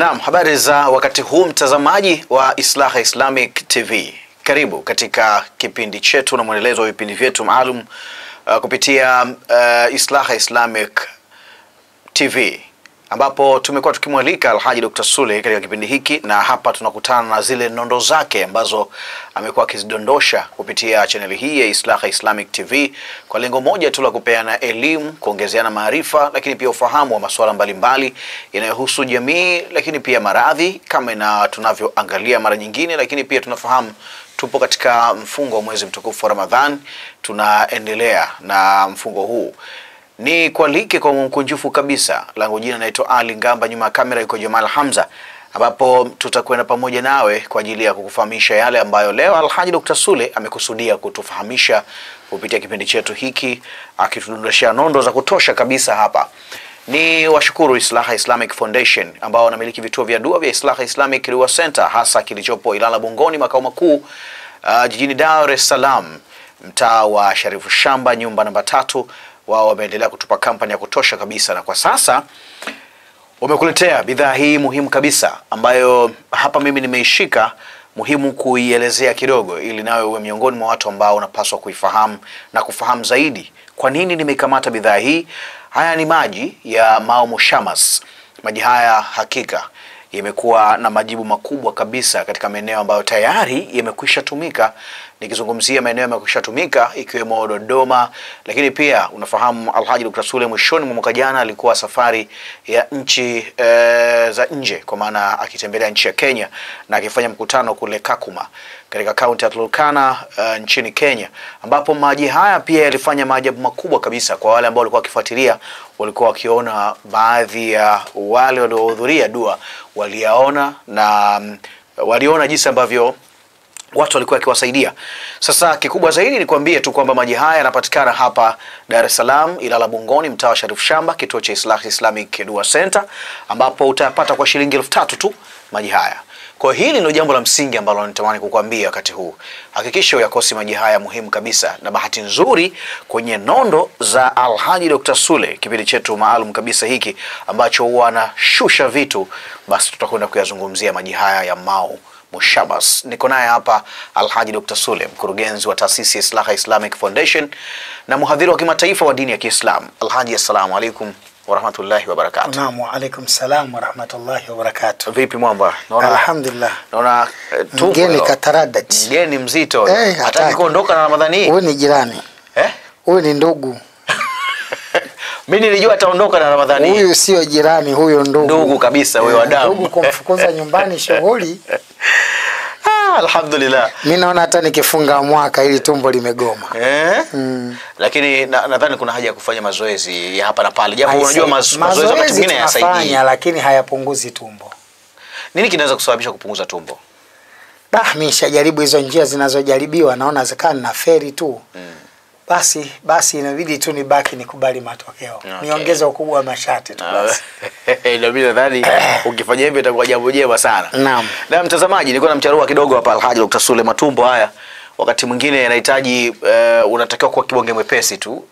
Naam, habari za wakati huu mtazamaji wa Islaha Islamic TV. Karibu katika kipindi chetu na mwendelezo wa vipindi vyetu maalum kupitia Islaha Islamic TV, ambapo tumekuwa tukimwalika Alhaji Dr. Sule katika kipindi hiki, na hapa tunakutana na zile nondo zake ambazo amekuwa akizidondosha kupitia chaneli hii ya Islaha Islamic TV kwa lengo moja tu la kupeana elimu, kuongezeana maarifa, lakini pia ufahamu wa masuala mbalimbali yanayohusu jamii, lakini pia maradhi kama tunavyoangalia mara nyingine, lakini pia tunafahamu tupo katika mfungo wa mwezi mtukufu wa Ramadhan, tunaendelea na mfungo huu. Ni kualike kwa mkunjufu kabisa. Langu jina naitwa Ali Ngamba, nyuma ya kamera yuko Jamal Hamza, ambapo tutakwenda pamoja nawe kwa ajili ya kukufahamisha yale ambayo leo Alhaji Dr. Sule amekusudia kutufahamisha kupitia kipindi chetu hiki, akitudondoshia nondo za kutosha kabisa hapa. Ni washukuru Islaha Islamic Foundation ambao wanamiliki vituo vya dua vya Islaha Islamic Dua Center, hasa kilichopo Ilala Bungoni, makao makuu jijini Dar es Salaam, mtaa wa Sharifu Shamba, nyumba namba 3. Wao wameendelea kutupa kampani ya kutosha kabisa, na kwa sasa wamekuletea bidhaa hii muhimu kabisa ambayo hapa mimi nimeishika, muhimu kuielezea kidogo ili nawe uwe miongoni mwa watu ambao unapaswa kuifahamu na kufahamu zaidi kwa nini nimekamata bidhaa hii. Haya ni maji ya Mao Mushamas. Maji haya hakika yamekuwa na majibu makubwa kabisa katika maeneo ambayo tayari yamekwisha tumika. Nikizungumzia maeneo yamekwisha tumika ikiwemo Dodoma, lakini pia unafahamu Alhaji Dr. Sule mwishoni mwa mwaka jana alikuwa safari ya nchi za nje, kwa maana akitembelea nchi ya Kenya na akifanya mkutano kule Kakuma katika kaunti ya Turkana nchini Kenya, ambapo maji haya pia yalifanya maajabu makubwa kabisa. Kwa wale ambao walikuwa wakifuatilia, walikuwa wakiona baadhi ya wale waliohudhuria dua waliona jinsi ambavyo watu walikuwa wakiwasaidia. Sasa kikubwa zaidi ni kuambie tu kwamba maji haya yanapatikana hapa Dar es Salaam, Ilala Bungoni, mtaa wa Sharifu Shamba, kituo cha Islaha Islamic Dua Center, ambapo utayapata kwa shilingi 3,000 tu maji haya. Kwa hili ndio jambo la msingi ambalo natamani kukuambia wakati huu. Hakikisha uyakosi maji haya muhimu kabisa, na bahati nzuri kwenye nondo za Alhaji Dr. Sule, kipindi chetu maalum kabisa hiki ambacho huwa anashusha vitu, basi tutakwenda kuyazungumzia maji haya ya Mao Mushamas. Niko naye hapa Alhaji Dr. Sule, mkurugenzi wa taasisi ya Islaha Islamic Foundation na mhadhiri wa kimataifa wa dini ya Kiislamu. Alhaji, assalamu alaikum wa rahmatullahi wa barakatuh. Naam, wa alaikum salam wa rahmatullahi wa barakatuh. Vipi mwamba? Alhamdulillah. Naona mgeni kataradad. Mgeni mzito. Hataki kuondoka na Ramadhani hii. Huyu ni jirani. Huyu ni ndugu. Mimi nilijua ataondoka na Ramadhani. Huyu sio jirani, huyo ndugu. Ndugu kabisa, wewe wa damu. Ndugu kumfukuza nyumbani shughuli. Alhamdulillah. Mimi naona hata nikifunga mwaka ili tumbo limegoma. Lakini nadhani kuna haja ya kufanya mazoezi ya hapa na pale. Japo unajua mazoezi wakati mwingine hayasaidii, lakini hayapunguzi tumbo. Nini kinaweza kusababisha kupunguza tumbo? Mimi nishajaribu hizo njia zinazojaribiwa, naona zikana na feri tu. Basi inabidi tu nibaki nikubali matokeo. Niongeze ukubwa wa mashati tu basi. Inabidi nadhani ukifanya hivyo itakuwa jambo jema sana. Naam. Na mtazamaji, nilikuwa namcharua kidogo hapa Alhaji Dr. Sule. Matumbo haya wakati mwingine yanahitaji unatakiwa kuwa kibonge mwepesi tu,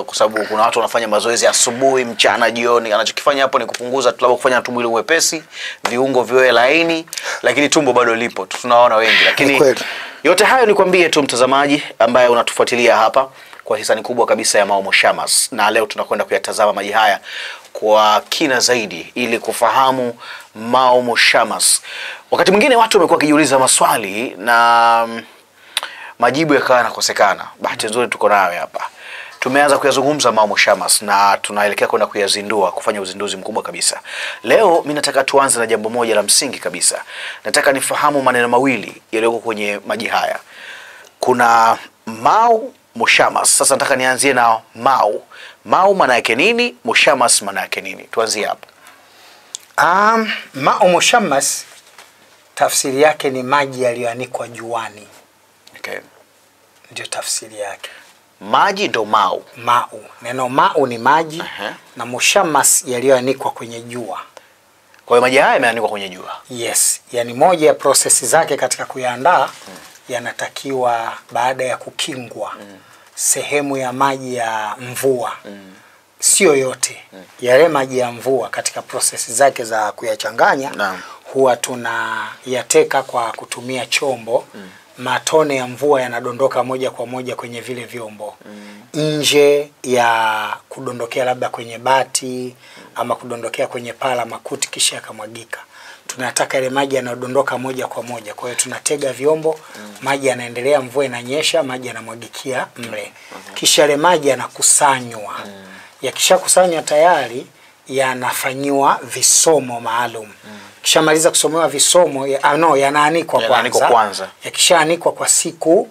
kwa sababu kuna watu wanafanya mazoezi asubuhi, mchana, jioni. Anachokifanya hapo ni kupunguza tu, labda kufanya tumbo ile mwepesi, viungo viwe laini, lakini tumbo bado lipo. Tunaona wengi, lakini yote hayo nikwambie tu mtazamaji ambaye unatufuatilia hapa, kwa hisani kubwa kabisa ya Mao Mushamas, na leo tunakwenda kuyatazama maji haya kwa kina zaidi ili kufahamu Mao Mushamas. Wakati mwingine watu wamekuwa wakijiuliza maswali na majibu yakawa yanakosekana. Bahati nzuri tuko nawe hapa. Tumeanza kuyazungumza Mao Mushamas na tunaelekea kwenda kuyazindua, kufanya uzinduzi mkubwa kabisa. Leo mimi nataka tuanze na jambo moja la msingi kabisa. Nataka nifahamu maneno mawili yaliyoko kwenye maji haya. Kuna Mao Mushamas. Sasa nataka nianzie na Mao. Mao maana yake nini? Mushamas maana yake nini? Tuanzie hapo. Mao Mushamas tafsiri yake ni maji yaliyoanikwa juani. Okay. Ndio tafsiri yake. Maji ndo Mao. Mao. Neno Mao ni maji, na Mushamas yaliyoanikwa kwenye jua. Kwa hiyo maji haya yameanikwa kwenye jua. Yes, yani moja ya prosesi zake katika kuyaandaa yanatakiwa baada ya kukingwa sehemu ya maji ya mvua sio yote. Yale maji ya mvua katika prosesi zake za kuyachanganya huwa tunayateka kwa kutumia chombo. Matone ya mvua yanadondoka moja kwa moja kwenye vile vyombo. Nje ya kudondokea labda kwenye bati ama kudondokea kwenye pala makuti kisha yakamwagika. Tunataka ile maji yanadondoka moja kwa moja. Kwa hiyo tunatega vyombo, maji yanaendelea, mvua inanyesha, maji yanamwagikia mle. Kisha ile maji yanakusanywa. Yakishakusanywa tayari yanafanywa visomo maalum. Kisha maliza kusomewa visomo yanaanikwa kwanza. Yakishaanikwa kwa siku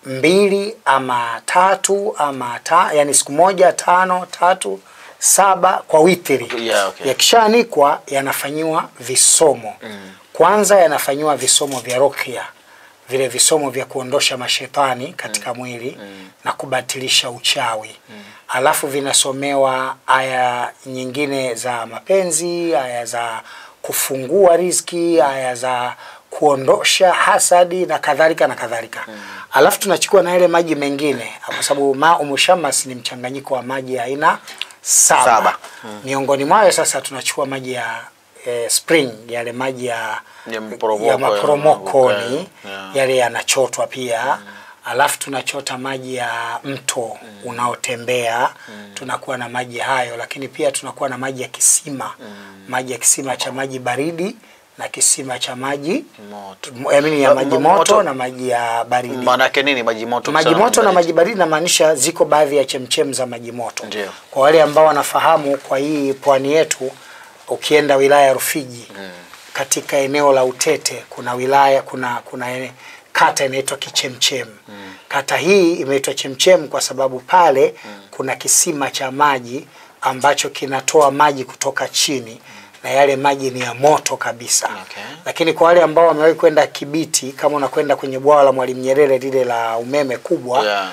2 ama 3 ama yani siku 1, 5, 3, 7 kwa witri. Yakishaanikwa yanafanywa visomo. Kwanza yanafanywa visomo vya ruqya, vile visomo vya kuondosha mashetani katika mwili na kubatilisha uchawi. Alafu vinasomewa aya nyingine za mapenzi, aya za kufungua riziki, aya za kuondosha hasadi na kadhalika na kadhalika. Alafu tunachukua na ile maji mengine kwa sababu mushammas ni mchanganyiko wa maji aina 7. Miongoni mwayo sasa tunachukua maji ya spring, yale maji ya maporomokoni, yale yanachotwa pia. Alafu tunachota maji ya mto unaotembea, tunakuwa na maji hayo, lakini pia tunakuwa na maji ya kisima. Maji ya kisima cha maji baridi na kisima cha maji moto. Ya maji moto na maji ya baridi. Maana yake nini maji moto? Maji moto na maji baridi na maanisha ziko baadhi ya chemchem za maji moto. Kwa wale ambao wanafahamu, kwa hii pwani yetu ukienda wilaya ya Rufiji, katika eneo la Utete kuna wilaya kuna kata inaitwa Kichemchem. Kata hii imeitwa Chemchem kwa sababu pale kuna kisima cha maji ambacho kinatoa maji kutoka chini na yale maji ni ya moto kabisa. Lakini kwa wale ambao wamewahi kwenda Kibiti, kama unakwenda kwenye bwawa la Mwalimu Nyerere lile la umeme kubwa,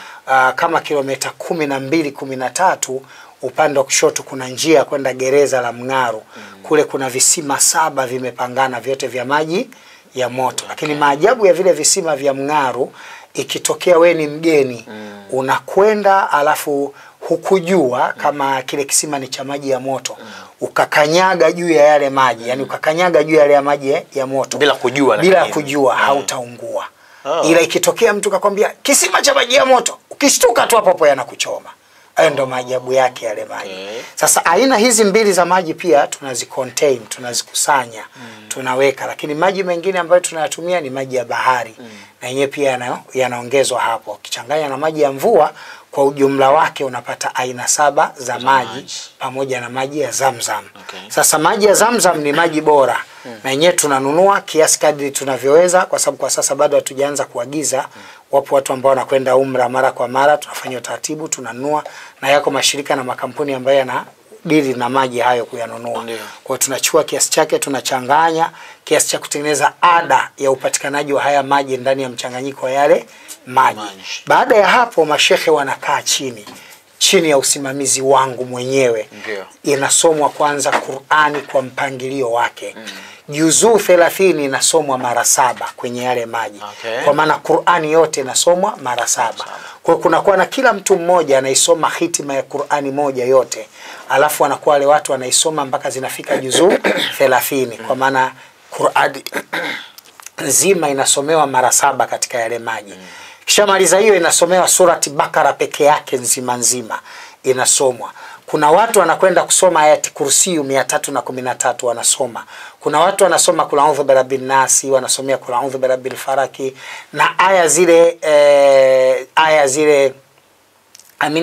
kama kilomita 12-13 upande wa kushoto kuna njia kwenda gereza la Mng'aru. Kule kuna visima 7 vimepangana vyote vya maji ya moto. Lakini maajabu ya vile visima vya Mng'aru, ikitokea we ni mgeni, unakwenda alafu hukujua kama kile kisima ni cha maji ya moto, ukakanyaga juu ya yale maji, yani ukakanyaga juu ya yale maji ya moto bila kujua hautaungua. Ila ikitokea mtu kakwambia kisima cha maji ya moto, ukishtuka tu hapo yanakuchoma. Hayo ndo maajabu yake yale maji. Sasa aina hizi 2 za maji pia tunazicontain, tunazikusanya, tunaweka. Lakini maji mengine ambayo tunayatumia ni maji ya bahari. Na yenyewe pia yanaongezwa hapo. Ukichanganya na maji ya mvua, kwa ujumla wake unapata aina 7 za maji pamoja na maji ya Zamzam. Sasa maji ya Zamzam ni maji bora. Na yenyewe tunanunua kiasi kadri tunavyoweza, kwa sababu kwa sasa bado hatujaanza kuagiza. Wapo watu ambao wanakwenda umra mara kwa mara, tunafanya utaratibu, tunanunua, na yako mashirika na makampuni ambayo yanadili na maji hayo kuyanunua. Kwa tunachukua kiasi chake, tunachanganya kiasi cha kutengeneza ada ya upatikanaji wa haya maji ndani ya mchanganyiko wa yale maji. Baada ya hapo mashehe wanakaa chini ya usimamizi wangu mwenyewe. Inasomwa kwanza Qur'ani kwa mpangilio wake. Juzuu 30 inasomwa mara 7 kwenye yale maji. Kwa maana Qur'ani yote inasomwa mara 7. Kwa kunakuwa na kila mtu mmoja anaisoma hitima ya Qur'ani moja yote. Alafu wanakuwa wale watu wanaisoma mpaka zinafika juzuu 30. Kwa maana Qur'ani nzima inasomewa mara 7 katika yale maji. Kisha maliza hiyo inasomewa surati Bakara peke yake nzima inasomwa. Kuna watu wanakwenda kusoma ayati Kursi 313 wanasoma. Kuna watu wanasoma Qul a'udhu birabbin nasi, wanasomea Qul a'udhu birabbil falaki, na aya zile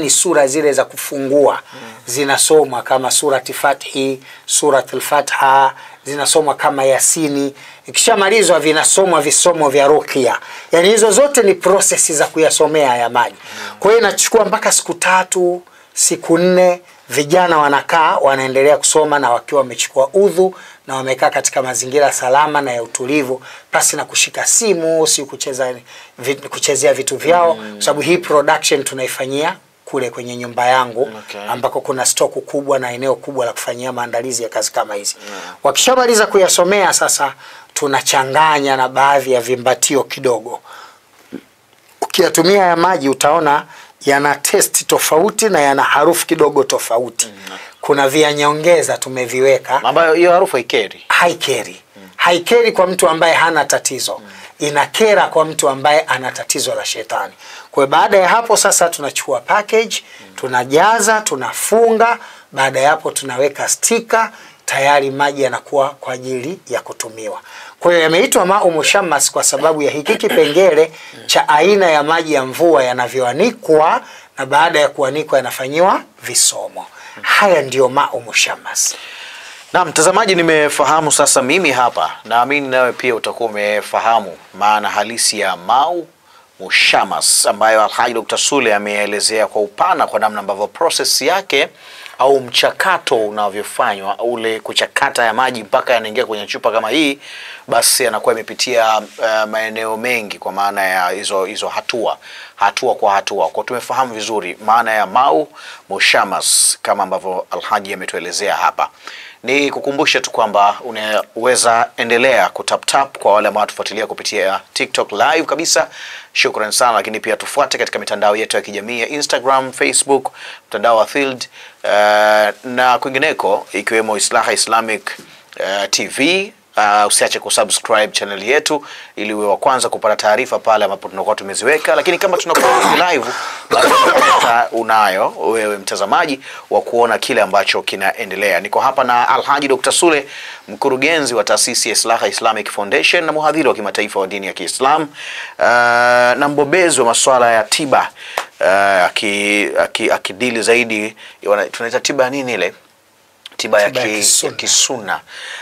sura zile za kufungua zinasomwa kama surati Fathi, suratul Fatha, zinasomwa kama Yasini. Ikishamalizwa vinasomwa visomo vya ruqya. Yani hizo zote ni processes za kuyasomea haya maji. Kwa hiyo inachukua mpaka siku 3, siku 4, vijana wanakaa wanaendelea kusoma na wakiwa wamechukua udhu na wamekaa katika mazingira salama na ya utulivu, pasi na kushika simu, si kuchezea vitu vyao, kwa sababu hii production tunaifanyia kule kwenye nyumba yangu ambako kuna stoku kubwa na eneo kubwa la kufanyia maandalizi ya kazi kama hizi. Wakishamaliza kuyasomea sasa tunachanganya na baadhi ya vimbatio kidogo. Ukiyatumia ya maji utaona yana test tofauti na yana harufu kidogo tofauti. Kuna vianyongeza tumeviweka ambayo hiyo harufu haikeri. Haikeri kwa mtu ambaye hana tatizo. Inakera kwa mtu ambaye ana tatizo la shetani. Kwa baada ya hapo sasa tunachukua package, tunajaza, tunafunga, baada ya hapo tunaweka sticker, tayari maji yanakuwa kwa ajili ya kutumiwa. Kwa hiyo yameitwa ma'u mushammas kwa sababu ya hiki kipengele cha aina ya maji ya mvua yanavyoanikwa, na baada ya kuanikwa yanafanyiwa visomo. Haya ndio ma'u mushammas. Na mtazamaji, nimefahamu sasa mimi hapa, naamini nawe pia utakuwa umefahamu maana halisi ya ma'u mushammas ambayo Alhaji Dr. Sule ameelezea kwa upana kwa namna ambavyo process yake au mchakato unavyofanywa, ule kuchakata ya maji mpaka yanaingia kwenye chupa kama hii, basi anakuwa imepitia maeneo mengi kwa maana ya hizo hatua kwa hatua. Kwa tumefahamu vizuri maana ya ma'u mushammas kama ambavyo Alhaji ametuelezea hapa. Ni kukumbusha tu kwamba unaweza endelea kutap kwa wale ambao tufuatilia kupitia TikTok live kabisa. Shukrani sana, lakini pia tufuate katika mitandao yetu ya kijamii ya Instagram, Facebook, mtandao wa Field na kwingineko ikiwemo Islaha Islamic TV. Usiache kusubscribe channel yetu ili uwe wa kwanza kupata taarifa pale ambapo tunakuwa tumeziweka, lakini kama tunakuwa live basi unayo wewe mtazamaji wa kuona kile ambacho kinaendelea. Niko hapa na Alhaji Dr. Sule, mkurugenzi wa taasisi ya Islaha Islamic Foundation na mhadhiri wa kimataifa wa dini ya Kiislamu na mbobezi wa masuala ya tiba, akidili zaidi tunaita tiba nini ile? Tiba ya kisuna.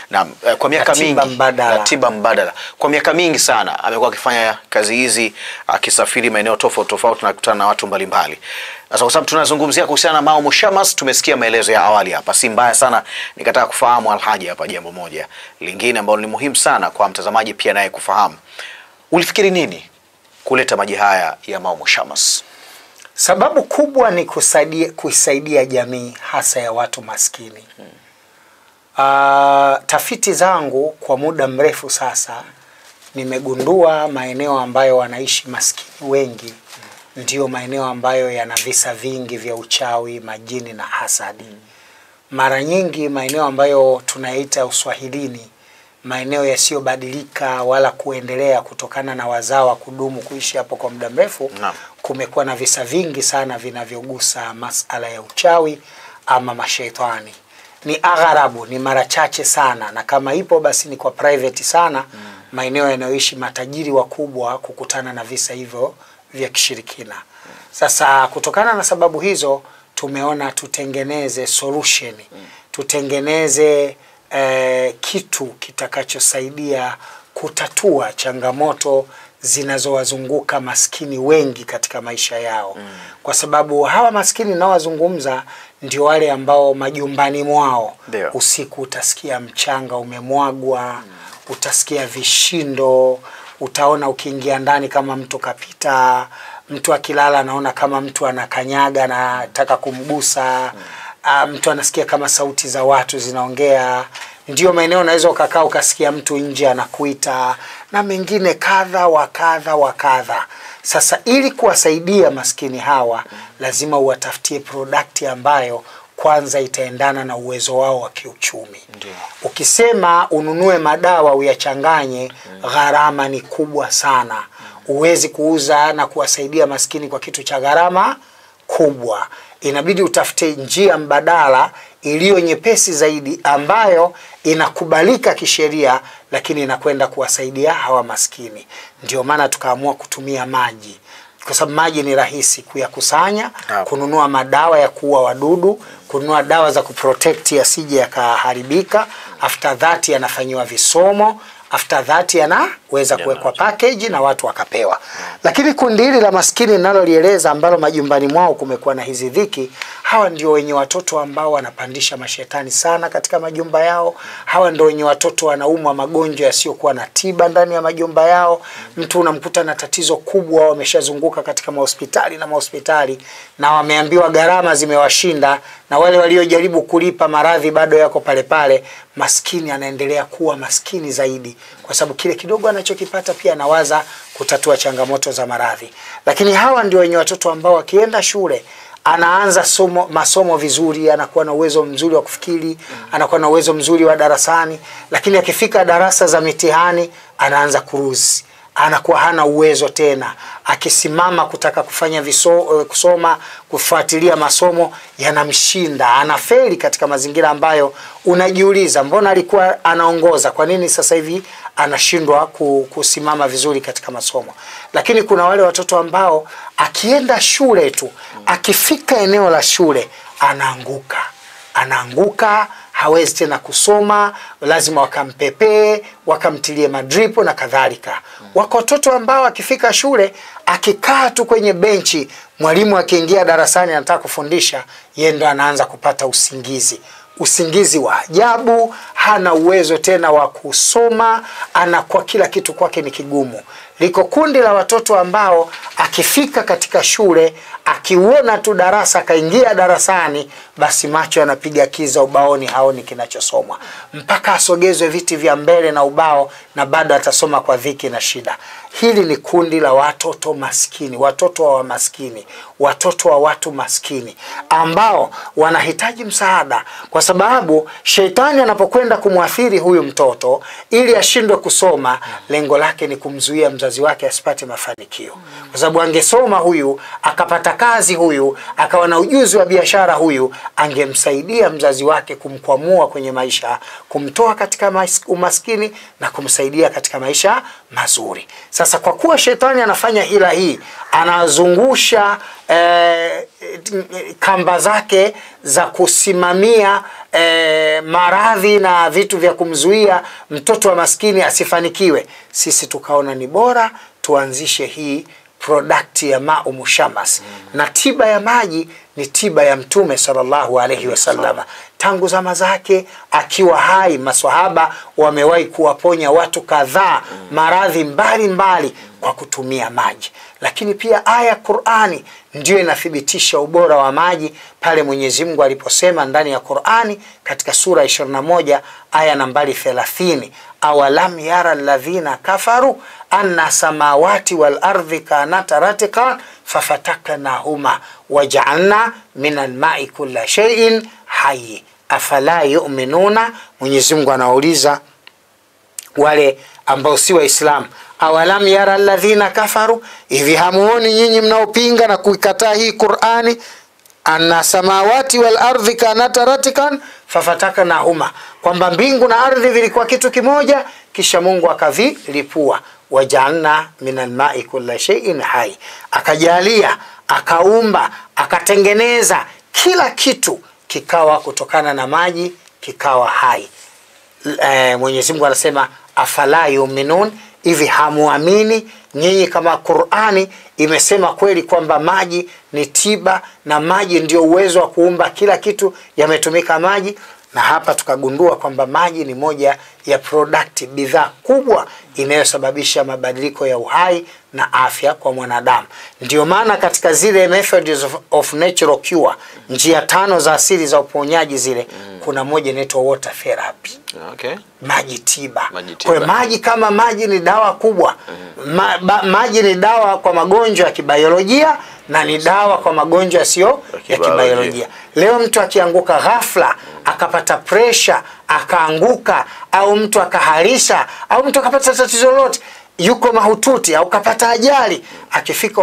Na kwa miaka mingi na tiba mbadala. Kwa miaka mingi sana amekuwa akifanya kazi hizi, akisafiri maeneo tofauti na kukutana na watu mbalimbali. Sasa kwa sababu tunazungumzia kuhusiana na ma'u mushammas, tumesikia maelezo ya awali hapa. Si mbaya sana nikataka kufahamu Alhaji hapa jambo moja lingine ambalo ni muhimu sana kwa mtazamaji pia naye kufahamu. Ulifikiri nini kuleta maji haya ya ma'u mushammas? Sababu kubwa ni kusaidia jamii hasa ya watu maskini. Tafiti zangu kwa muda mrefu sasa nimegundua maeneo ambayo wanaishi maskini wengi ndio maeneo ambayo yana visa vingi vya uchawi, majini na hasadi. Mara nyingi maeneo ambayo tunaita uswahilini, maeneo yasiyobadilika wala kuendelea kutokana na wazawa kudumu kuishi hapo kwa muda mrefu, kumekuwa na visa vingi sana vinavyogusa masala ya uchawi ama mashaitani. Ni agharabu, ni mara chache sana, na kama ipo basi ni kwa private sana, maeneo yanayoishi matajiri wakubwa kukutana na visa hivyo vya kishirikina. Sasa kutokana na sababu hizo tumeona tutengeneze solution, tutengeneze kitu kitakachosaidia kutatua changamoto zinazowazunguka maskini wengi katika maisha yao. Kwa sababu hawa maskini nao wazungumza ndio wale ambao majumbani mwao usiku utasikia mchanga umemwagwa, utasikia vishindo, utaona ukiingia ndani kama mtu kapita, mtu akilala anaona kama mtu anakanyaga na anataka kumgusa, mtu anasikia kama sauti za watu zinaongea. Ndio maeneo unaweza ukakaa ukasikia mtu nje anakuita na mengine kadha wa kadha. Sasa ili kuwasaidia maskini hawa lazima uwatafutie product ambayo kwanza itaendana na uwezo wao wa kiuchumi. Ukisema ununue madawa uyachanganye, gharama ni kubwa sana. Uwezi kuuza na kuwasaidia maskini kwa kitu cha gharama kubwa. Inabidi utafute njia mbadala iliyo nyepesi zaidi ambayo inakubalika kisheria lakini inakwenda kuwasaidia hawa maskini. Ndio maana tukaamua kutumia maji. Kwa sababu maji ni rahisi kuyakusanya, kununua madawa ya kuua wadudu, kununua dawa za kuprotect yasije yakaharibika, after that yanafanywa visomo, after that yanaweza kuwekwa package na watu wakapewa. Lakini kundi hili la maskini ninalolieleza ambalo majumbani mwao kumekuwa na hizi dhiki, hawa ndio wenye watoto ambao wanapandisha mashetani sana katika majumba yao. Hawa ndio wenye watoto wanaumwa magonjwa yasiyokuwa na tiba ndani ya majumba yao. Mtu unamkuta na tatizo kubwa, wameshazunguka katika mahospitali na wameambiwa gharama zimewashinda, na wale waliojaribu kulipa maradhi bado yako pale pale, maskini anaendelea kuwa maskini zaidi, kwa sababu kile kidogo anachokipata pia anawaza kutatua changamoto za maradhi. Lakini hawa ndio wenye watoto ambao wakienda shule anaanza masomo vizuri, anakuwa na uwezo mzuri wa kufikiri, anakuwa na uwezo mzuri wa darasani, lakini akifika darasa za mitihani anaanza kuruzi, anakuwa hana uwezo tena. Akisimama kutaka kufanya kusoma, kufuatilia masomo yanamshinda, anafeli katika mazingira ambayo unajiuliza mbona alikuwa anaongoza, kwa nini sasa hivi anashindwa kusimama vizuri katika masomo. Lakini kuna wale watoto ambao akienda shule tu, akifika eneo la shule anaanguka, hawezi tena kusoma, lazima wakampepee, wakamtilie madripo na kadhalika. Wako watoto ambao akifika shule, akikaa tu kwenye benchi, mwalimu akiingia darasani anataka kufundisha, yeye ndo anaanza kupata usingizi wa ajabu, hana uwezo tena wa kusoma, anakuwa kila kitu kwake ni kigumu. Liko kundi la watoto ambao akifika katika shule, akiuona tu darasa, akaingia darasani, basi macho yanapiga kiza ubaoni, haoni kinachosomwa, mpaka asogezwe viti vya mbele na ubao, na bado atasoma kwa dhiki na shida. Hili ni kundi la watoto maskini, watoto wa maskini, watoto wa watu maskini ambao wanahitaji msaada, kwa sababu shetani anapokwenda kumwathiri huyu mtoto ili ashindwe kusoma, lengo lake ni kumzuia mzazi wake asipate mafanikio. Kwa sababu angesoma huyu, akapata kazi huyu, akawa na ujuzi wa biashara huyu, angemsaidia mzazi wake kumkwamua kwenye maisha, kumtoa katika umaskini na kumsaidia katika maisha mazuri. Sasa kwa kuwa shetani anafanya hila hii, anazungusha kamba zake za kusimamia maradhi na vitu vya kumzuia mtoto wa maskini asifanikiwe, sisi tukaona ni bora tuanzishe hii product ya Ma'u Mushamas. Na tiba ya maji ni tiba ya Mtume sallallahu alaihi wasallam. Tangu zama zake akiwa hai, maswahaba wamewahi kuwaponya watu kadhaa maradhi mbalimbali kwa kutumia maji. Lakini pia aya Qur'ani ndio inathibitisha ubora wa maji, pale Mwenyezi Mungu aliposema ndani ya Qur'ani katika sura 21 aya nambari 30, awalam yara alladhina kafaru anna samawati wal ardhi kanata ratqa fafataknahuma waja'alna minal ma'i kulla shay'in hayy afala yu'minuna. Mwenyezi Mungu anauliza wale ambao si waislamu, awalam yara alladhina kafaru, hivi hamuoni nyinyi mnaopinga na kuikataa hii Qur'ani, anna samawati wal ardhi kanata ratqan fafataknahuma, kwamba mbingu na ardhi vilikuwa kitu kimoja kisha Mungu akavilipua, waja'alna minal ma'i kulla shay'in hayy, akajalia, akaumba, akatengeneza kila kitu kikawa kutokana na maji, kikawa hai. Mwenyezi Mungu anasema afala yu'minun, hivi hamuamini nyinyi kama Qur'ani imesema kweli kwamba maji ni tiba na maji ndio uwezo wa kuumba kila kitu, yametumika maji. Na hapa tukagundua kwamba maji ni moja ya product, bidhaa kubwa inayosababisha mabadiliko ya uhai na afya kwa mwanadamu. Ndio maana katika zile methods of natural cure, njia 5 za asili za uponyaji zile, kuna moja inaitwa water therapy. Okay. Maji tiba. Kwa hiyo maji, kama maji ni dawa kubwa, maji ni dawa kwa magonjwa ya kibiolojia na ni dawa kwa magonjwa yasiyo ya kibiolojia. Leo mtu akianguka ghafla, akapata pressure, akaanguka, au mtu akaharisha, au mtu akapata tatizo lolote, yuko mahututi au kapata ajali, akifika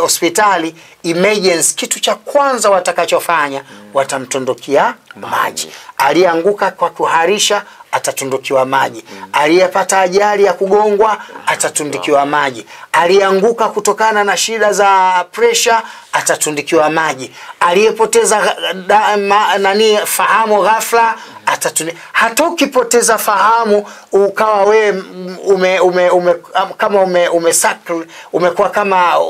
hospitali emergency, kitu cha kwanza watakachofanya watamtondokia maji. Alianguka kwa kuharisha, atatundukiwa maji. Aliyepata ajali ya kugongwa, atatundukiwa maji. Alianguka kutokana na shida za pressure, atatundukiwa maji. Aliyepoteza fahamu ghafla, hata ukipoteza fahamu ukawa we umekuwa kama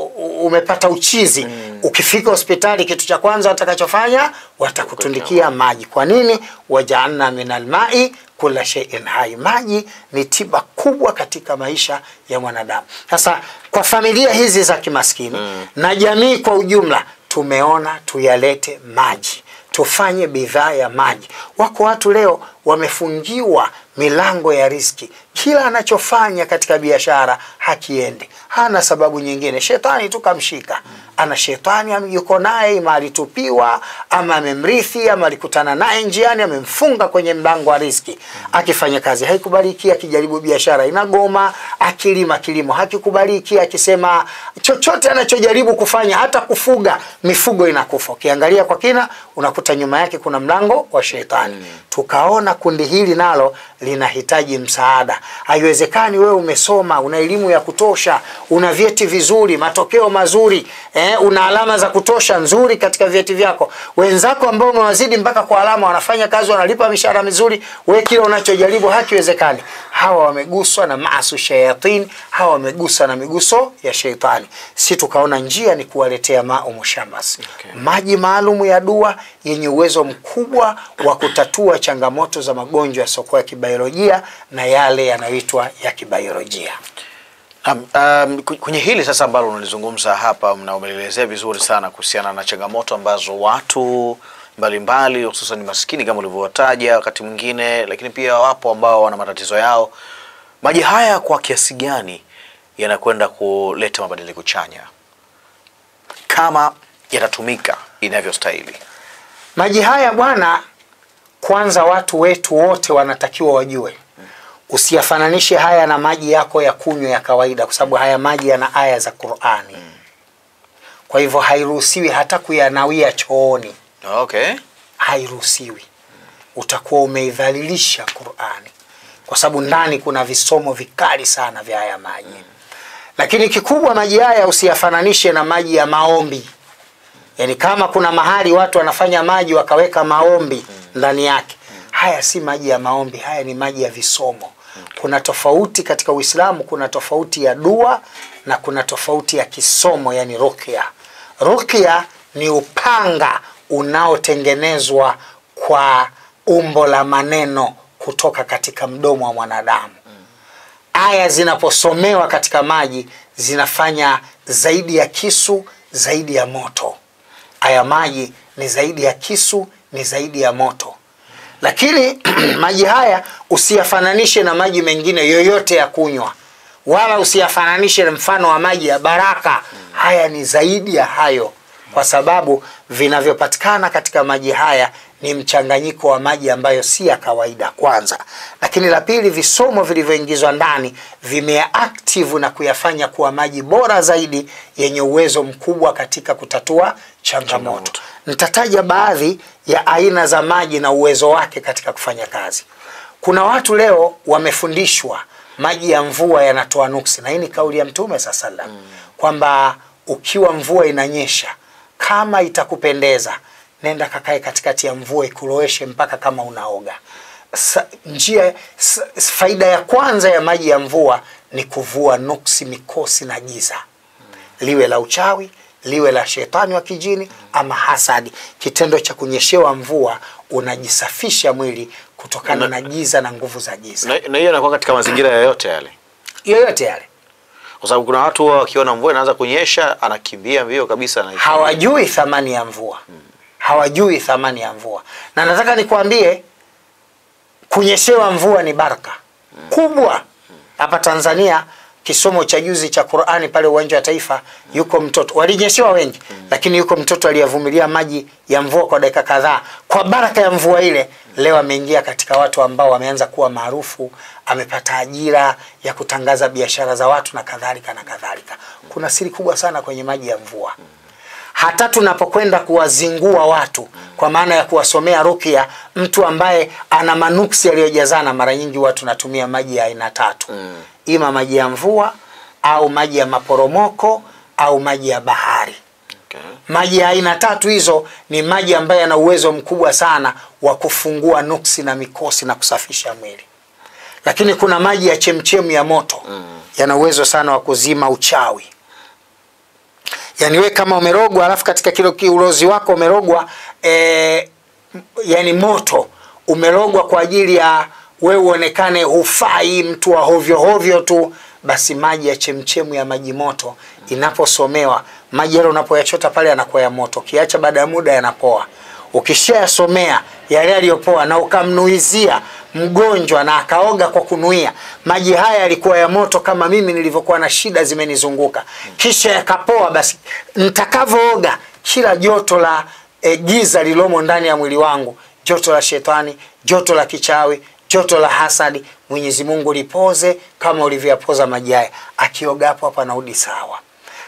umepata uchizi, ukifika hospitali kitu cha kwanza watakachofanya watakutundikia maji. Kwa nini? Waja'alna minal ma'i kulla shay'in hayy. Maji ni tiba kubwa katika maisha ya mwanadamu. Sasa kwa familia hizi za kimaskini na jamii kwa ujumla, tumeona tuyalete maji. tufanye bidhaa ya maji. Wako watu leo wamefungiwa milango ya riziki, kila anachofanya katika biashara hakiendi, hana sababu nyingine, shetani tu kamshika. Ana shetani yuko naye, ima alitupiwa ama amemrithi ama alikutana naye njiani, amemfunga kwenye mlango wa riziki. Akifanya kazi haikubaliki, akijaribu biashara inagoma, akilima kilimo hakikubaliki, akisema chochote anachojaribu kufanya, hata kufuga mifugo inakufa. Ukiangalia kwa kina unakuta nyuma yake kuna mlango wa shetani. Tukaona kundi hili nalo linahitaji msaada. Haiwezekani wewe umesoma, una elimu ya kutosha, una vyeti vizuri, matokeo mazuri, una alama za kutosha nzuri katika vyeti vyako. Wenzako ambao umewazidi mpaka kwa alama wanafanya kazi, wanalipa mishahara mizuri, wewe kile unachojaribu hakiwezekani. Hawa wameguswa na maasu shayatin, hawa wameguswa na miguso ya shetani. Si tukaona njia ni kuwaletea mushamas, maji maalum ya dua yenye uwezo mkubwa wa kutatua changamoto za magonjwa yasiyokuwa ya kibiolojia na yale yanayoitwa ya kibiolojia. Kwenye hili sasa ambalo unalizungumza hapa, mnaelezea vizuri sana kuhusiana na changamoto ambazo watu mbalimbali hususan maskini kama ulivyowataja wakati mwingine, lakini pia wapo ambao wana matatizo yao. Maji haya kwa kiasi gani yanakwenda kuleta mabadiliko chanya kama yatatumika inavyostahili? Maji haya bwana, kwanza watu wetu wote wanatakiwa wajue, usiyafananishe haya na maji yako ya kunywa ya kawaida, kwa sababu haya maji yana aya za Qur'ani. Kwa hivyo hairuhusiwi hata kuyanawia chooni. Okay. Hairuhusiwi. Utakuwa umeidhalilisha Qur'ani, kwa sababu ndani kuna visomo vikali sana vya haya maji. Lakini kikubwa, maji haya usiyafananishe na maji ya maombi. Yani kama kuna mahali watu wanafanya maji wakaweka maombi ndani yake, haya si maji ya maombi, haya ni maji ya visomo. Kuna tofauti katika Uislamu, kuna tofauti ya dua na kuna tofauti ya kisomo, yani ruqya. Ruqya ni upanga unaotengenezwa kwa umbo la maneno kutoka katika mdomo wa mwanadamu. Aya zinaposomewa katika maji zinafanya zaidi ya kisu, zaidi ya moto. Aya maji ni zaidi ya kisu, ni zaidi ya moto. Lakini maji haya usiyafananishe na maji mengine yoyote ya kunywa, wala usiyafananishe na mfano wa maji ya baraka. Haya ni zaidi ya hayo, kwa sababu vinavyopatikana katika maji haya ni mchanganyiko wa maji ambayo si ya kawaida kwanza. Lakini la pili, visomo vilivyoingizwa ndani vimeactive na kuyafanya kuwa maji bora zaidi yenye uwezo mkubwa katika kutatua changamoto. Nitataja baadhi ya aina za maji na uwezo wake katika kufanya kazi. Kuna watu leo wamefundishwa maji ya mvua yanatoa nuksi, na hii ni kauli ya Mtume sallallahu kwamba ukiwa mvua inanyesha, kama itakupendeza nenda kakae katikati ya mvua ikuloweshe mpaka kama unaoga. Faida ya kwanza ya maji ya mvua ni kuvua nuksi, mikosi na giza, liwe la uchawi, liwe la shetani wa kijini ama hasadi. Kitendo cha kunyeshewa mvua unajisafisha mwili kutokana na giza na nguvu za giza. Na hiyo inakuwa katika mazingira yoyote yale. Yoyote yale. Kwa sababu kuna watu wakiona mvua inaanza kunyesha anakimbia mbio kabisa na hawajui thamani ya mvua. Hawajui thamani ya mvua. Na nataka nikwambie kunyeshewa mvua ni baraka kubwa. Hapa Tanzania kisomo cha juzi cha Qur'ani pale uwanja wa Taifa, yuko mtoto, walinyeshewa wengi, lakini yuko mtoto aliyavumilia maji ya mvua kwa dakika kadhaa. Kwa baraka ya mvua ile, leo ameingia katika watu ambao wameanza kuwa maarufu, amepata ajira ya kutangaza biashara za watu na kadhalika na kadhalika. Kuna siri kubwa sana kwenye maji ya mvua. Hata tunapokwenda kuwazingua watu kwa maana ya kuwasomea ruqya, mtu ambaye ana manuksi aliyojazana, mara nyingi watu natumia maji ya aina tatu. Ima maji ya mvua au maji ya maporomoko au maji ya bahari. Maji ya aina tatu hizo ni maji ambayo yana uwezo mkubwa sana wa kufungua nuksi na mikosi na kusafisha mwili. Lakini kuna maji ya chemchemu ya moto, yana uwezo sana wa kuzima uchawi. Yani we kama umerogwa, alafu katika kilo ulozi wako umerogwa yani moto, umerogwa kwa ajili ya wewe uonekane hufai, mtu wa hovyo hovyo tu, basi maji ya chemchemu ya maji moto inaposomewa, maji yale unapoyachota pale yanakuwa ya moto, kiacha baada ya muda yanapoa. ukishayasomea yale aliyopoa na ukamnuizia mgonjwa na akaoga kwa kunuia, maji haya yalikuwa ya moto kama mimi nilivyokuwa na shida zimenizunguka, kisha yakapoa, basi nitakavooga kila joto la giza lilomo ndani ya mwili wangu, joto la shetani, joto la kichawi, joto la hasadi, Mwenyezi Mungu lipoze kama ulivyopoza maji haya. Akioga hapo hapa anarudi sawa.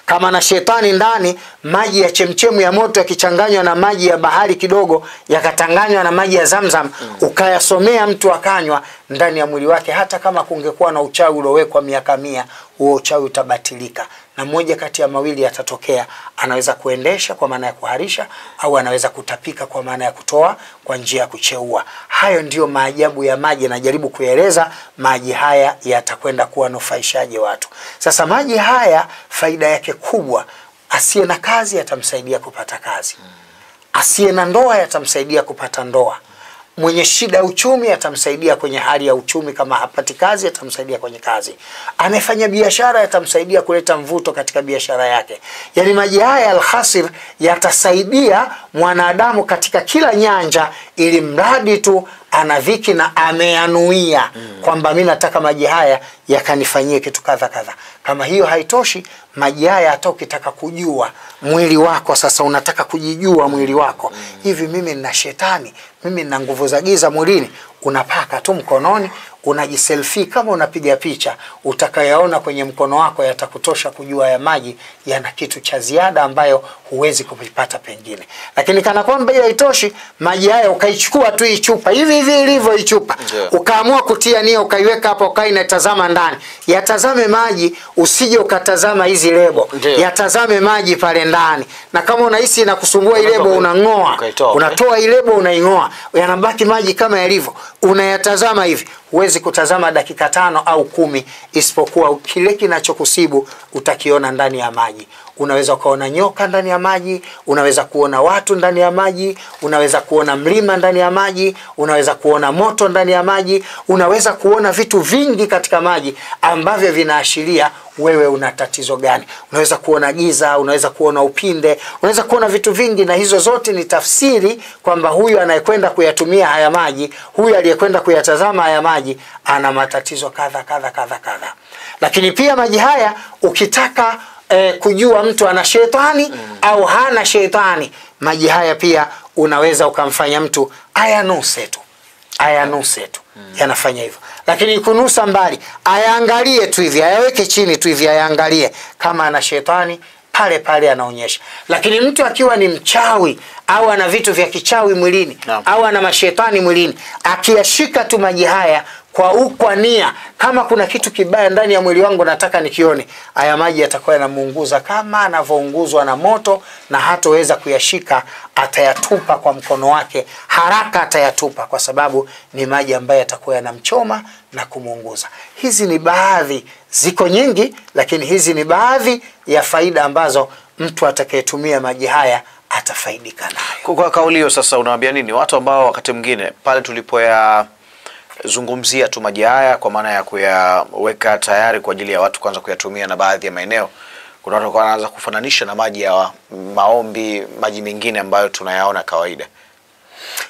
Kama na shetani ndani, maji ya chemchemu ya moto yakichanganywa na maji ya bahari kidogo, yakatanganywa na maji ya Zamzam, ukayasomea mtu akanywa, ndani ya mwili wake, hata kama kungekuwa na uchawi uliowekwa miaka 100, huo uchawi utabatilika. Na moja kati ya mawili yatatokea, anaweza kuendesha kwa maana ya kuharisha, au anaweza kutapika kwa maana ya kutoa kwa njia ya kucheua. Hayo ndiyo maajabu ya maji, najaribu kueleza. Maji haya yatakwenda kuwa nufaishaje watu. Sasa maji haya faida yake kubwa, asiye na kazi yatamsaidia kupata kazi, asiye na ndoa yatamsaidia kupata ndoa, mwenye shida ya uchumi atamsaidia kwenye hali ya uchumi, kama hapati kazi atamsaidia kwenye kazi, anafanya biashara yatamsaidia kuleta mvuto katika biashara yake. Yani maji haya al-khasir yatasaidia mwanadamu katika kila nyanja, ili mradi tu ana dhiki na ameanuia kwamba mimi nataka maji haya yakanifanyie kitu kadha kadha. Kama hiyo haitoshi, maji haya hata ukitaka kujua mwili wako, sasa unataka kujijua mwili wako, hivi mimi nina shetani, mimi nina nguvu za giza mwilini, unapaka tu mkononi, unajiselfie kama unapiga picha, utakayaona kwenye mkono wako yatakutosha kujua ya maji yana kitu cha ziada ambayo huwezi kupipata pengine. Lakini kana kwamba ile haitoshi, maji haya ukaichukua tu ichupa hivi hivi ilivyo ichupa, ukaamua kutia nia ukaiweka hapo, ukainatazama ndani, yatazame maji, usije ukatazama hizi lebo, yatazame maji pale ndani. Na kama unahisi inakusumbua ile lebo, unangoa, unatoa ile lebo, unaingoa, yanabaki maji kama yalivyo, unayatazama hivi. Huwezi kutazama dakika 5 au 10, isipokuwa kile kinachokusibu utakiona ndani ya maji. Unaweza kuona nyoka ndani ya maji, unaweza kuona watu ndani ya maji, unaweza kuona mlima ndani ya maji, unaweza kuona moto ndani ya maji, unaweza kuona vitu vingi katika maji ambavyo vinaashiria wewe una tatizo gani. Unaweza kuona giza, unaweza kuona upinde, unaweza kuona vitu vingi, na hizo zote ni tafsiri kwamba huyu anayekwenda kuyatumia haya maji, huyu aliyekwenda kuyatazama haya maji ana matatizo kadha kadha kadha kadha. Lakini pia maji haya ukitaka kujua mtu ana shetani au hana shetani, maji haya pia unaweza ukamfanya mtu ayanuse tu, yanafanya hivyo. Lakini kunusa mbali, ayaangalie tu hivi, ayaweke chini tu hivi, ayaangalie kama ana shetani, pale pale anaonyesha. Lakini mtu akiwa ni mchawi au ana vitu vya kichawi mwilini, au ana mashetani mwilini, akiyashika tu maji haya kwa nia, kama kuna kitu kibaya ndani ya mwili wangu nataka nikione, haya maji yatakuwa yanamuunguza kama anavyounguzwa na moto, na hataweza kuyashika, atayatupa kwa mkono wake haraka, atayatupa, kwa sababu ni maji ambayo yatakuwa yanamchoma na kumuunguza. Hizi ni baadhi, ziko nyingi, lakini hizi ni baadhi ya faida ambazo mtu atakayetumia maji haya atafaidika nayo. Kwa kauli hiyo sasa unawaambia nini watu ambao wakati mwingine pale tulipoya zungumzia tu maji haya kwa maana ya kuyaweka tayari kwa ajili ya watu kwanza kuyatumia, na baadhi ya maeneo kuna watu wanaanza kufananisha na maji ya maombi, maji mengine ambayo tunayaona kawaida?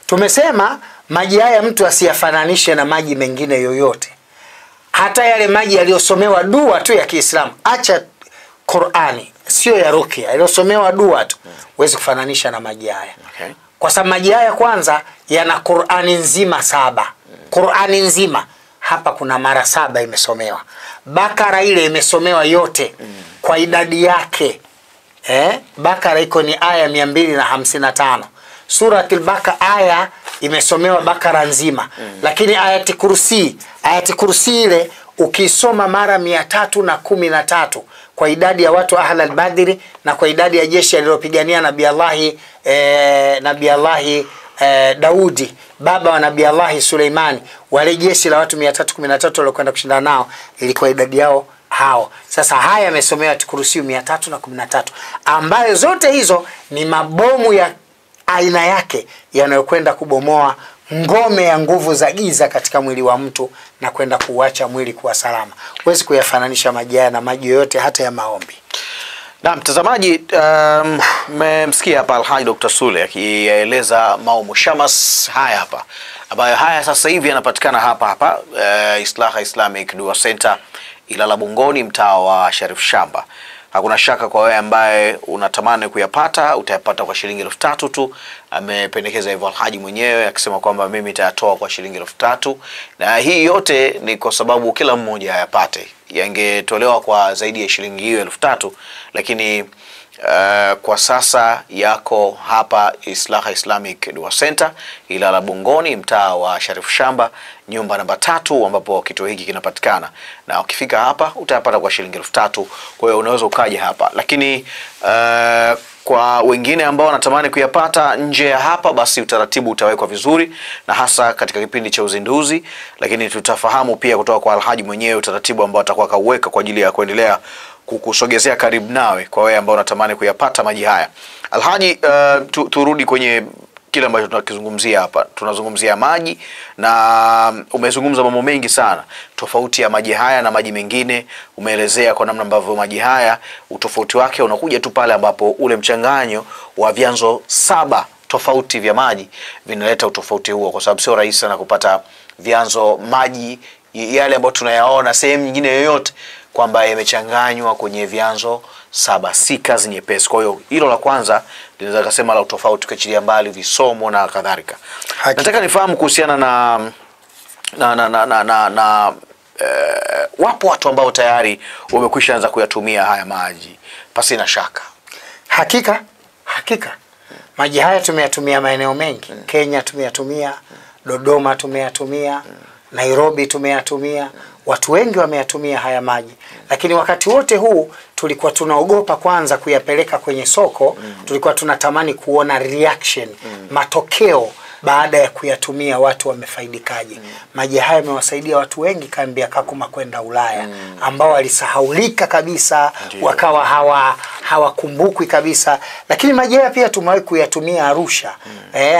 Tumesema maji haya mtu asiyafananishe na maji mengine yoyote, hata yale maji yaliyosomewa dua tu ya Kiislamu. Acha Qur'ani, sio ya rukia, yaliyosomewa dua tu, huwezi kufananisha na maji haya. Kwa sababu maji haya kwanza yana Qur'ani nzima 7. Qur'ani nzima hapa kuna mara 7 imesomewa. Bakara ile imesomewa yote kwa idadi yake. Bakara iko ni aya 255. Suratul Bakara aya imesomewa Bakara nzima. Lakini ayati kursi ile ukisoma mara 313 kwa idadi ya watu Ahlul Badri na kwa idadi ya jeshi alilopigania Nabii Allah Daudi, baba wa Nabii Allah Suleimani, wale jeshi la watu 313 waliokwenda kushindana nao, ilikuwa idadi yao hao. Sasa haya yamesomewa Kursi 313, ambayo zote hizo ni mabomu ya aina yake yanayokwenda kubomoa ngome ya nguvu za giza katika mwili wa mtu na kwenda kuacha mwili kuwa salama. Huwezi kuyafananisha maji haya na maji yoyote, hata ya maombi. Na mtazamaji, mmemsikia hapa Alhaji Dr. Sule akieleza Mau Mushamas haya hapa, ambayo haya sasa hivi yanapatikana hapa Islaha Islamic Dua Center Ilala Bungoni, mtaa wa Sharif Shamba. Hakuna shaka kwa wewe ambaye unatamani kuyapata, utayapata kwa shilingi 3,000 tu. Amependekeza hivyo Alhaji mwenyewe akisema kwamba mimi nitayatoa kwa shilingi 3,000, na hii yote ni kwa sababu kila mmoja ayapate. Yangetolewa kwa zaidi ya shilingi hiyo 3,000, lakini kwa sasa yako hapa Islaha Islamic Dua Center Ilala Bungoni, mtaa wa Sharif Shamba, nyumba namba 3, ambapo kituo hiki kinapatikana, na ukifika hapa utayapata kwa shilingi 3,000. Kwa hiyo unaweza ukaje hapa, lakini kwa wengine ambao wanatamani kuyapata nje ya hapa, basi utaratibu utawekwa vizuri, na hasa katika kipindi cha uzinduzi. Lakini tutafahamu pia kutoka kwa Alhaji mwenyewe utaratibu ambao atakuwa kauweka kwa ajili ya kuendelea kukusogezea karibu nawe kwa wewe ambao unatamani kuyapata maji haya. Alhaji, turudi kwenye kile ambacho tunakizungumzia hapa. Tunazungumzia maji, na umezungumza mambo mengi sana tofauti ya maji haya na maji mengine. Umeelezea kwa namna ambavyo maji haya utofauti wake unakuja tu pale ambapo ule mchanganyo wa vyanzo 7 tofauti vya maji vinaleta utofauti huo, kwa sababu sio rahisi sana kupata vyanzo maji yale ambayo tunayaona sehemu nyingine yoyote kwamba yamechanganywa kwenye vyanzo 7, si kazi nyepesi. Kwa hiyo hilo la kwanza linaweza kusema la utofauti, ukiachilia mbali visomo na kadhalika. Nataka nifahamu kuhusiana na wapo watu ambao tayari wamekwisha anza kuyatumia haya maji pasi na shaka. Hakika maji haya tumeyatumia maeneo mengi. Kenya tumeyatumia, Dodoma tumeyatumia, Nairobi tumeyatumia, watu wengi wameyatumia haya maji. Lakini wakati wote huu tulikuwa tunaogopa kwanza kuyapeleka kwenye soko. Tulikuwa tunatamani kuona reaction, matokeo baada ya kuyatumia, watu wamefaidikaje. Maji haya yamewasaidia watu wengi kambi ya Kakuma kwenda Ulaya, ambao walisahaulika kabisa, wakawa hawakumbukwi kabisa. Lakini maji haya pia tumewahi kuyatumia Arusha,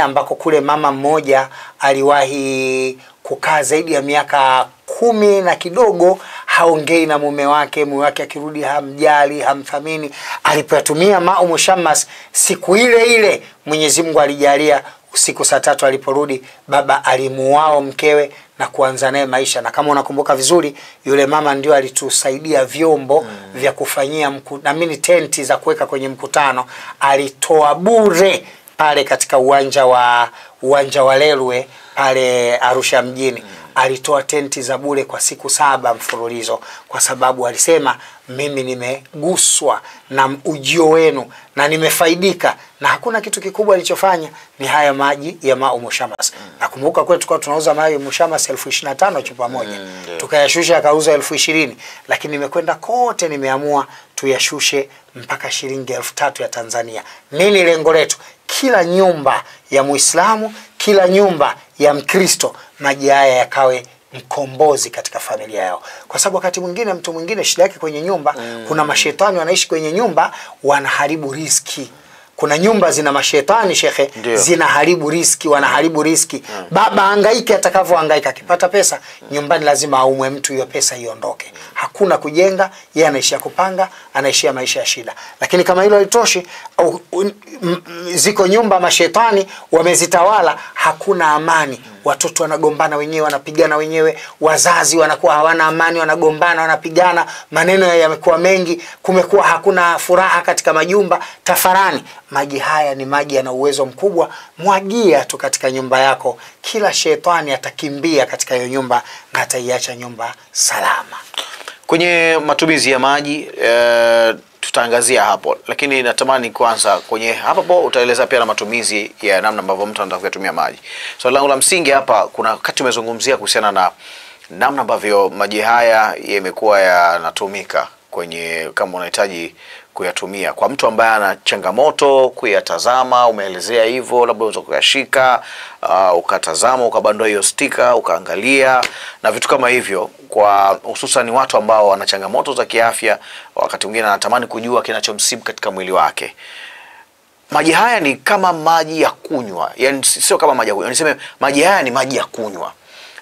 ambako kule mama mmoja aliwahi kukaa zaidi ya miaka 10 na kidogo, haongei na mume wake akirudi hamjali, hamthamini. Alipotumia Mau Mushamas, siku ile ile Mwenyezi Mungu alijalia usiku saa 3 aliporudi, baba alimuoa mkewe na kuanza naye maisha. Na kama unakumbuka vizuri, yule mama ndio alitusaidia vyombo vya kufanyia naamini tenti za kuweka kwenye mkutano, alitoa bure pale katika uwanja wa Lelwe pale Arusha mjini. Alitoa tenti za bure kwa siku 7 mfululizo, kwa sababu alisema mimi nimeguswa na ujio wenu na nimefaidika, na hakuna kitu kikubwa alichofanya ni haya maji ya Mau Mushamas. Nakumbuka kwetu tulikuwa tunauza maji Mushamas 25,000 chupa moja, tukayashusha akauza 20,000, lakini nimekwenda kote nimeamua tuyashushe mpaka shilingi 3,000 ya Tanzania. Nini lengo letu? Kila nyumba ya Muislamu, kila nyumba ya Mkristo, maji haya yakawe mkombozi katika familia yao. Kwa sababu wakati mwingine mtu mwingine shida yake kwenye nyumba, kuna mashetani wanaishi kwenye nyumba, wanaharibu riziki. Kuna nyumba zina mashetani shekhe, zinaharibu riziki, wanaharibu riziki. Baba hangaike atakavyohangaika, akipata pesa nyumbani lazima aumwe mtu, hiyo pesa iondoke. Hakuna kujenga, yeye anaishia kupanga, anaishia maisha ya shida. Lakini kama hilo halitoshi, ziko nyumba mashetani wamezitawala, hakuna amani. Watoto wanagombana wenyewe, wanapigana wenyewe, wazazi wanakuwa hawana amani, wanagombana, wanapigana, maneno yamekuwa mengi, kumekuwa hakuna furaha katika majumba, tafarani. Maji haya ni maji yana uwezo mkubwa, mwagia tu katika nyumba yako, kila shetani atakimbia katika hiyo nyumba na ataiacha nyumba salama. Kwenye matumizi ya maji tutaangazia hapo, lakini natamani kwanza kwenye hapo utaeleza pia na matumizi ya namna ambavyo mtu anataka kutumia maji. So langu la msingi hapa, kuna wakati umezungumzia kuhusiana na namna ambavyo maji haya yamekuwa yanatumika kwenye, kama unahitaji kuyatumia kwa mtu ambaye ana changamoto kuyatazama, umeelezea hivyo, labda unaweza kuyashika ukatazama, ukabandua hiyo stika, ukaangalia na vitu kama hivyo, kwa hususan watu ambao wana changamoto za kiafya, wakati mwingine anatamani kujua kinachomsibu katika mwili wake. Maji haya ni kama maji ya kunywa, yani sio kama maji ya kunywa, niseme maji haya ni maji ya kunywa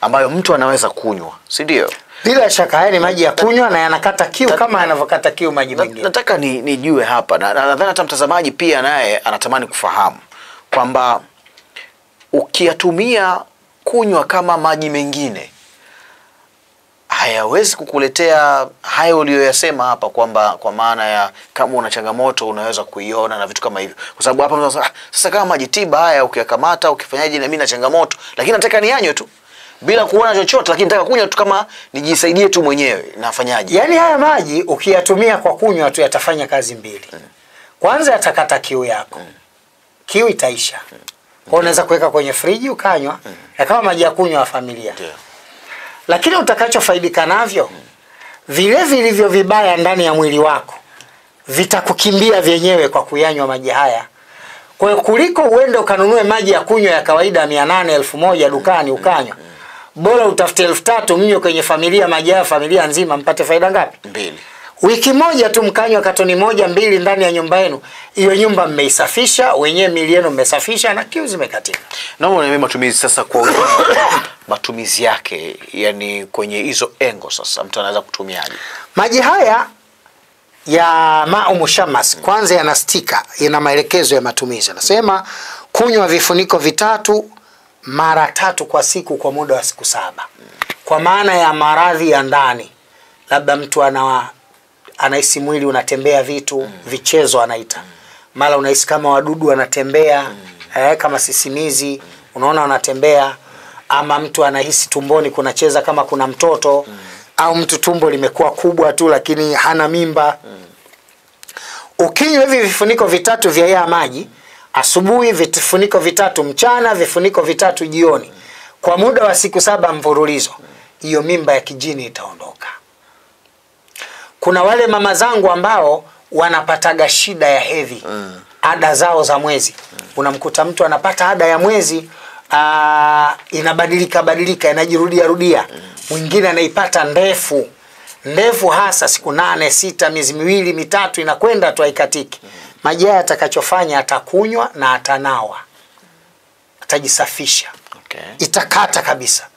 ambayo mtu anaweza kunywa, si ndio? Bila shaka haya ni maji ya kunywa na yanakata kiu kama yanavyokata kiu maji mengine. Nataka nijue hapa na nadhani hata mtazamaji pia naye anatamani kufahamu kwamba ukiyatumia kunywa kama maji mengine hayawezi kukuletea hayo uliyoyasema hapa, kwamba kwa maana ya kama una changamoto unaweza kuiona na vitu kama hivyo. Kwa sababu hapa mtu sasa kama maji tiba haya ukiyakamata ukifanyaje, na mimi na changamoto lakini nataka nianywe tu bila kuona chochote, lakini nataka kunywa tu kama nijisaidie tu mwenyewe, nafanyaje? Yaani haya maji ukiyatumia kwa kunywa tu yatafanya kazi mbili. Kwanza yatakata kiu yako. Kiu itaisha. Kwa unaweza kuweka kwenye friji ukanywa, kama maji ya kunywa ya familia. Lakini utakachofaidika navyo vile vilivyo vibaya ndani ya mwili wako vitakukimbia vyenyewe kwa kuyanywa maji haya. Kwa hiyo kuliko uende ukanunue maji ya kunywa ya kawaida 800 1000 dukani ukanywa, bora utafute 3000 mnywe kwenye familia maji ya familia nzima, mpate faida ngapi? 2. Wiki moja tu mkanywa katoni 1 2 ndani ya nyumba yenu, hiyo nyumba mmeisafisha wenyewe, mili yenu mmesafisha na kiu zimekatika. Naomba niambie matumizi sasa kwa matumizi yake, yani kwenye hizo engo sasa mtu anaweza kutumiaje? Maji haya ya Ma'u Mushammas kwanza yana stika, ina maelekezo ya matumizi. Anasema kunywa vifuniko 3 mara 3 kwa siku kwa muda wa siku 7. Kwa maana ya maradhi ya ndani, labda mtu anahisi mwili unatembea vitu, vichezo anaita. Mara unahisi kama wadudu wanatembea, kama sisimizi, unaona wanatembea, ama mtu anahisi tumboni kunacheza kama kuna mtoto, au mtu tumbo limekuwa kubwa tu lakini hana mimba. Ukinywa hivi vifuniko 3 vya haya maji, asubuhi vifuniko 3, mchana vifuniko 3 jioni, kwa muda wa siku 7 mfululizo, hiyo mimba ya kijini itaondoka. Kuna wale mama zangu ambao wanapataga shida ya hedhi, ada zao za mwezi. Unamkuta mtu anapata ada ya mwezi, inabadilika inajirudia rudia. Mwingine anaipata ndefu hasa siku 8 6 miezi 2 3 inakwenda tu haikatiki. Maji haya atakachofanya, atakunywa na atanawa, atajisafisha. Itakata kabisa,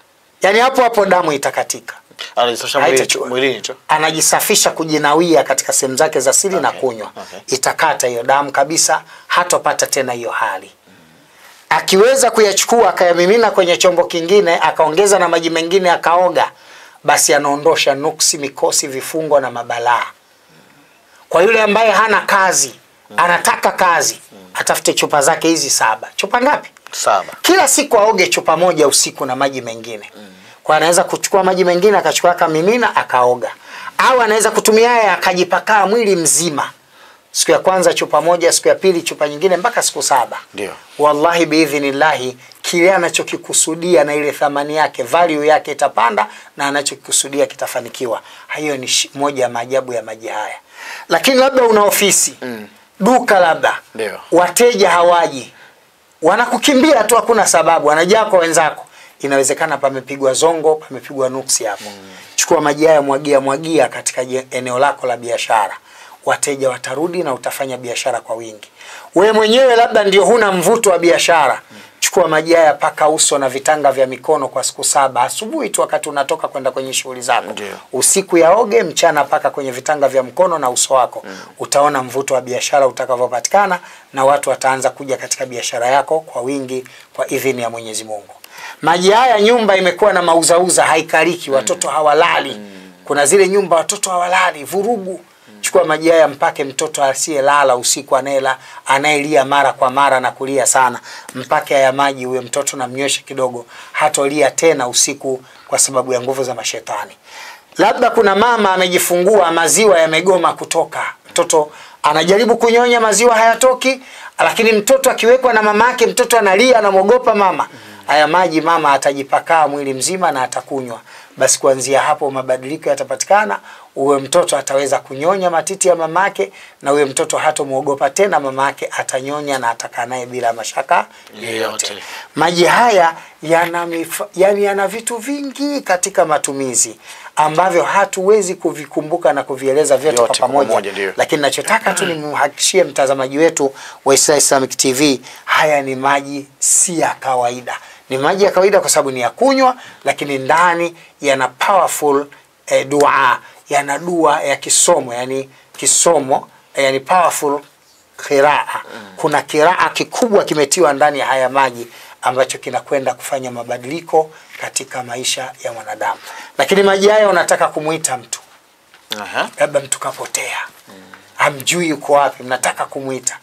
yani hapo damu itakatika. Anajisafisha mwilini tu, anajisafisha kujinawia katika sehemu zake za siri na kunywa. Itakata hiyo damu kabisa, hatopata tena hiyo hali. Akiweza kuyachukua akayamimina kwenye chombo kingine, akaongeza na maji mengine akaoga, basi anaondosha nuksi, mikosi, vifungo na mabalaa. Kwa yule ambaye hana kazi, anataka kazi, atafute chupa zake hizi 7. Chupa ngapi? 7. Kila siku aoge chupa moja usiku na maji mengine. Kwa anaweza kuchukua maji mengine akachukua akamimina akaoga, au anaweza kutumia haya akajipaka mwili mzima. Siku ya kwanza chupa moja, siku ya pili chupa nyingine, mpaka siku 7. Ndio. Wallahi biidhnillahi, kile anachokikusudia na ile thamani yake, value yake itapanda, na anachokikusudia kitafanikiwa. Hiyo ni moja ya maajabu ya maji haya. Lakini labda una ofisi, duka labda, wateja hawaji, wanakukimbia tu hakuna sababu, wanajaa kwa wenzako, inawezekana pamepigwa zongo, pamepigwa nuksi hapo. Chukua maji haya, mwagia katika eneo lako la biashara. Wateja watarudi na utafanya biashara kwa wingi. Wewe mwenyewe labda ndio huna mvuto wa biashara, chukua maji haya paka uso na vitanga vya mikono kwa siku 7. Asubuhi tu wakati unatoka kwenda kwenye shughuli zako, usiku yaoge, mchana paka kwenye vitanga vya mkono na uso wako. Utaona mvuto wa biashara utakavyopatikana, na watu wataanza kuja katika biashara yako kwa wingi kwa idhini ya Mwenyezi Mungu. Maji haya, nyumba imekuwa na mauzauza, haikaliki, watoto hawalali. Kuna zile watoto hawalali, vurugu. Chukua maji haya mpake mtoto asiyelala usiku, anayelia mara kwa mara na kulia sana, mpake haya maji huyo mtoto na mnyweshe kidogo, hatolia tena usiku kwa sababu ya nguvu za mashetani. Labda kuna mama amejifungua, maziwa yamegoma kutoka, mtoto anajaribu kunyonya, maziwa hayatoki, lakini mtoto akiwekwa na mamake, mtoto analia, anamogopa mama. Haya maji mama atajipaka mwili mzima na atakunywa. Basi kuanzia hapo mabadiliko yatapatikana. Uwe mtoto ataweza kunyonya matiti ya mamake, na uwe mtoto hatamuogopa tena mamake, atanyonya na atakaa naye bila mashaka yoyote. Maji haya yana vitu vingi katika matumizi ambavyo hatuwezi kuvikumbuka na kuvieleza vyote kwa pamoja. Lakini nachotaka tu nimhakikishie mtazamaji wetu wa Islamic TV, haya ni maji si ya kawaida. Ni maji ya kawaida kwa sababu ni ya kunywa, lakini ndani yana powerful dua, yana dua ya kisomo, yani kisomo, yani powerful qiraa. Kuna qiraa kikubwa kimetiwa ndani ya haya maji ambacho kinakwenda kufanya mabadiliko katika maisha ya mwanadamu. Lakini maji haya unataka kumuita mtu. Labda mtu kapotea. Hamjui yuko wapi, mnataka kumuita.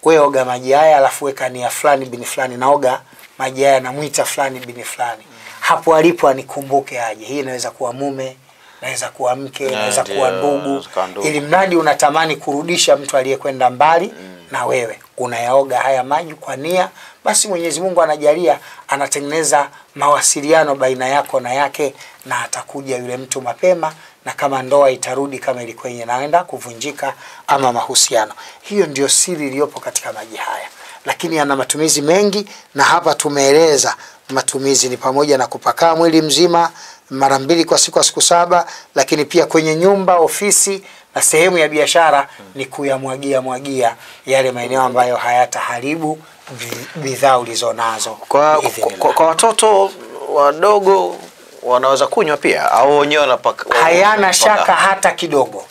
Wewe oga maji haya alafu weka nia fulani bin fulani, naoga maji haya namuita fulani bin fulani. Hapo alipo anikumbuke aje. Hii inaweza kuwa mume, inaweza kuwa mke, inaweza kuwa ndugu. Ili mradi unatamani kurudisha mtu aliyekwenda mbali na wewe, unayaoga haya maji kwa nia, basi Mwenyezi Mungu anajalia, anatengeneza mawasiliano baina yako na yake, na atakuja yule mtu mapema, na kama ndoa itarudi kama ilikuwa inaenda kuvunjika ama mahusiano. Hiyo ndio siri iliyopo katika maji haya. Lakini yana matumizi mengi, na hapa tumeeleza matumizi ni pamoja na kupakaa mwili mzima mara 2 kwa siku 7, lakini pia kwenye nyumba, ofisi na sehemu ya biashara ni kuyamwagia yale maeneo ambayo hayataharibu bidhaa ulizonazo. Kwa watoto wadogo wanaweza kunywa pia au wenyewe wanapaka? Hayana shaka hata kidogo.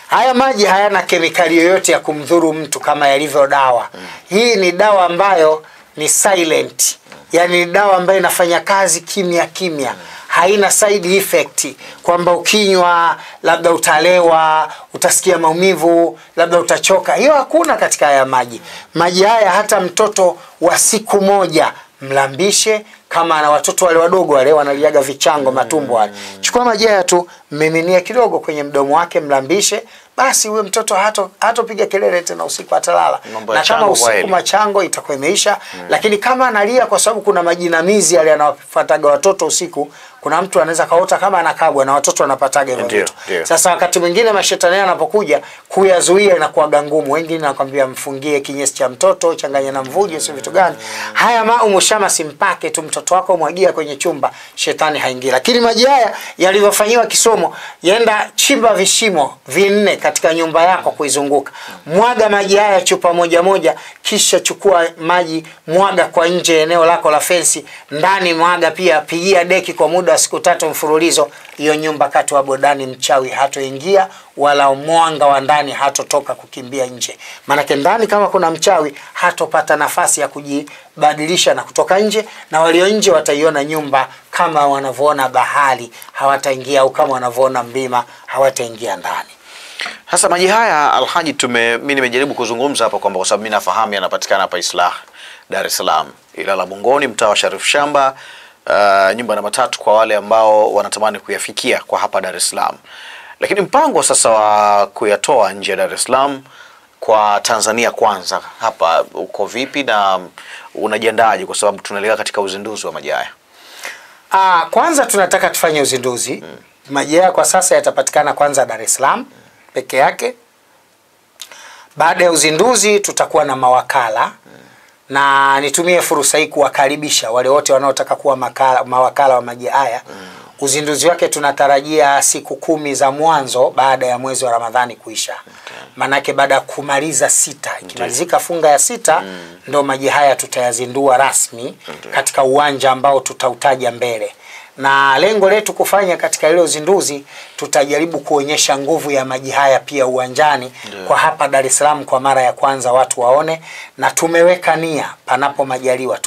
Haya maji hayana kemikali yoyote ya kumdhuru mtu kama yalivyo dawa. Hii ni dawa ambayo ni silent. Yani dawa ambayo inafanya kazi kimya kimya. Haina side effect kwamba ukinywa labda utalewa, utasikia maumivu, labda utachoka. Hiyo hakuna katika haya maji. Maji haya hata mtoto wa siku 1 mlambishe, kama na watoto wale wadogo wale wanaliaga vichango matumbo wale. Chukua maji haya tu, mmiminie kidogo kwenye mdomo wake, mlambishe, basi huyo mtoto hatopiga kelele tena usiku, atalala. Na kama usiku machango itakuwa imeisha. Lakini kama analia kwa sababu kuna majinamizi yale yanawafuataga watoto usiku, kuna mtu anaweza kaota kama anakabwa na watoto wanapataga hivyo vitu. Sasa wakati mwingine mashetani yanapokuja kuyazuia inakuwa ngumu. Wengine nakwambia mfungie kinyesi cha mtoto, changanya na mvuje, sio vitu gani. Haya mushama simpake tu mtoto wako, mwagia kwenye chumba, shetani haingii. Lakini maji haya yalivyofanywa kisomo, yenda chimba vishimo 4 katika nyumba yako kuizunguka. Mwaga maji haya chupa 1 kisha chukua maji mwaga kwa nje eneo lako la fensi, ndani mwaga pia, pigia deki kwa muda wa siku 3 mfululizo. Hiyo nyumba kati wa bodani mchawi hatoingia, wala mwanga wa ndani hatotoka kukimbia nje. Maana ndani kama kuna mchawi hatopata nafasi ya kujibadilisha na kutoka nje, na walio nje wataiona nyumba kama wanavyoona bahari, hawataingia, au kama wanavyoona mlima hawataingia ndani. Hasa maji haya Alhaji, mimi nimejaribu kuzungumza hapa kwamba kwa sababu mimi nafahamu yanapatikana hapa Islah, Dar es Salaam, Ilala Bungoni, mtaa wa Sharif Shamba, nyumba namba 3 kwa wale ambao wanatamani kuyafikia kwa hapa Dar es Salaam. Lakini mpango sasa wa kuyatoa nje ya Dar es Salaam kwa Tanzania kwanza hapa uko vipi na unajiandaje, kwa sababu tunaelekea katika uzinduzi wa maji haya? Kwanza tunataka tufanye uzinduzi. Maji haya kwa sasa yatapatikana kwanza Dar es Salaam peke yake. Baada ya uzinduzi tutakuwa na mawakala. Na nitumie fursa hii kuwakaribisha wale wote wanaotaka kuwa mawakala wa maji haya. Uzinduzi wake tunatarajia siku 10 za mwanzo baada ya mwezi wa Ramadhani kuisha. Manake baada ya kumaliza 6, ikimalizika funga ya 6 ndo maji haya tutayazindua rasmi katika uwanja ambao tutautaja mbele. Na lengo letu kufanya katika ile uzinduzi, tutajaribu kuonyesha nguvu ya maji haya pia uwanjani kwa hapa Dar es Salaam kwa mara ya kwanza watu waone. Na tumeweka nia panapo majaliwa,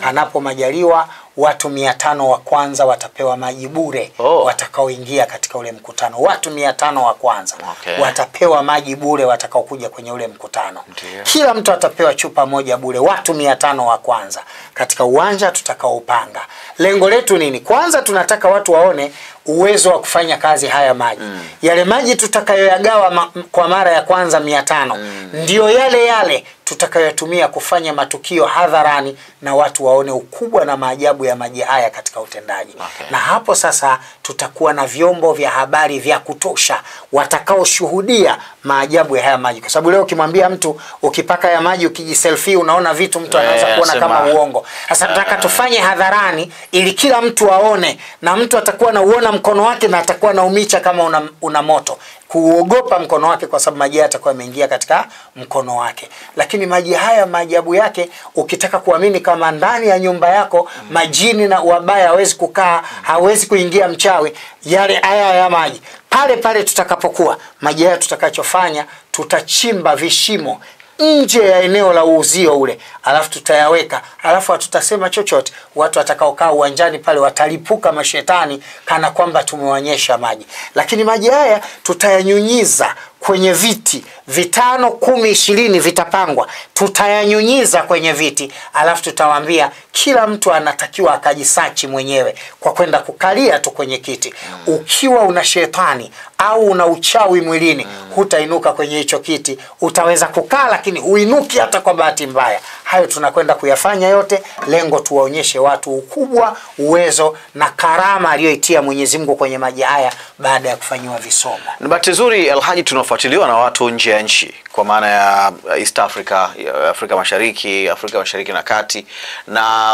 panapo majaliwa watu 500 wa kwanza watapewa maji bure. Watakaoingia katika ule mkutano, watu 500 wa kwanza watapewa maji bure watakao kuja kwenye ule mkutano. Kila mtu atapewa chupa 1 bure, watu 500 wa kwanza katika uwanja tutakaoupanga. Lengo letu nini? Kwanza tunataka watu waone uwezo wa kufanya kazi haya maji. Yale maji tutakayoyagawa kwa mara ya kwanza 500 ndio yale tutakayotumia kufanya matukio hadharani, na watu waone ukubwa na maajabu ya maji haya katika utendaji. Na hapo sasa tutakuwa na vyombo vya habari vya kutosha watakaoshuhudia maajabu ya haya maji. Kwa sababu leo ukimwambia mtu ukipaka ya maji ukijiselfie unaona vitu, mtu anaweza kuona kama uongo. Sasa tunataka tufanye hadharani ili kila mtu aone, na mtu atakuwa na uona mkono wake na atakuwa na umicha kama una moto, kuogopa mkono wake kwa sababu maji yatakuwa yameingia katika mkono wake. Lakini maji haya maajabu yake, ukitaka kuamini kama ndani ya nyumba yako majini na wabaya hawezi kukaa, hawezi kuingia mchawi, yale haya ya maji pale pale tutakapokuwa, maji haya tutakachofanya, tutachimba vishimo nje ya eneo la uuzio ule, alafu tutayaweka, alafu hatutasema chochote. Watu watakaokaa uwanjani pale watalipuka mashetani kana kwamba tumewaonyesha maji. Lakini maji haya tutayanyunyiza kwenye viti 5, 10, 20 vitapangwa, tutayanyunyiza kwenye viti, alafu tutawaambia kila mtu anatakiwa akajisachi mwenyewe kwa kwenda kukalia tu kwenye kiti. Ukiwa una shetani au una uchawi mwilini, hutainuka kwenye hicho kiti. Utaweza kukaa lakini huinuki hata kwa bahati mbaya. Hayo tunakwenda kuyafanya yote, lengo tuwaonyeshe watu ukubwa, uwezo na karama aliyoitia Mwenyezi Mungu kwenye maji haya baada ya kufanywa visomo. Na bahati nzuri Alhaji, tunafuatiliwa na watu nje ya nchi, kwa maana ya East Africa, Afrika Mashariki, Afrika Mashariki na Kati, na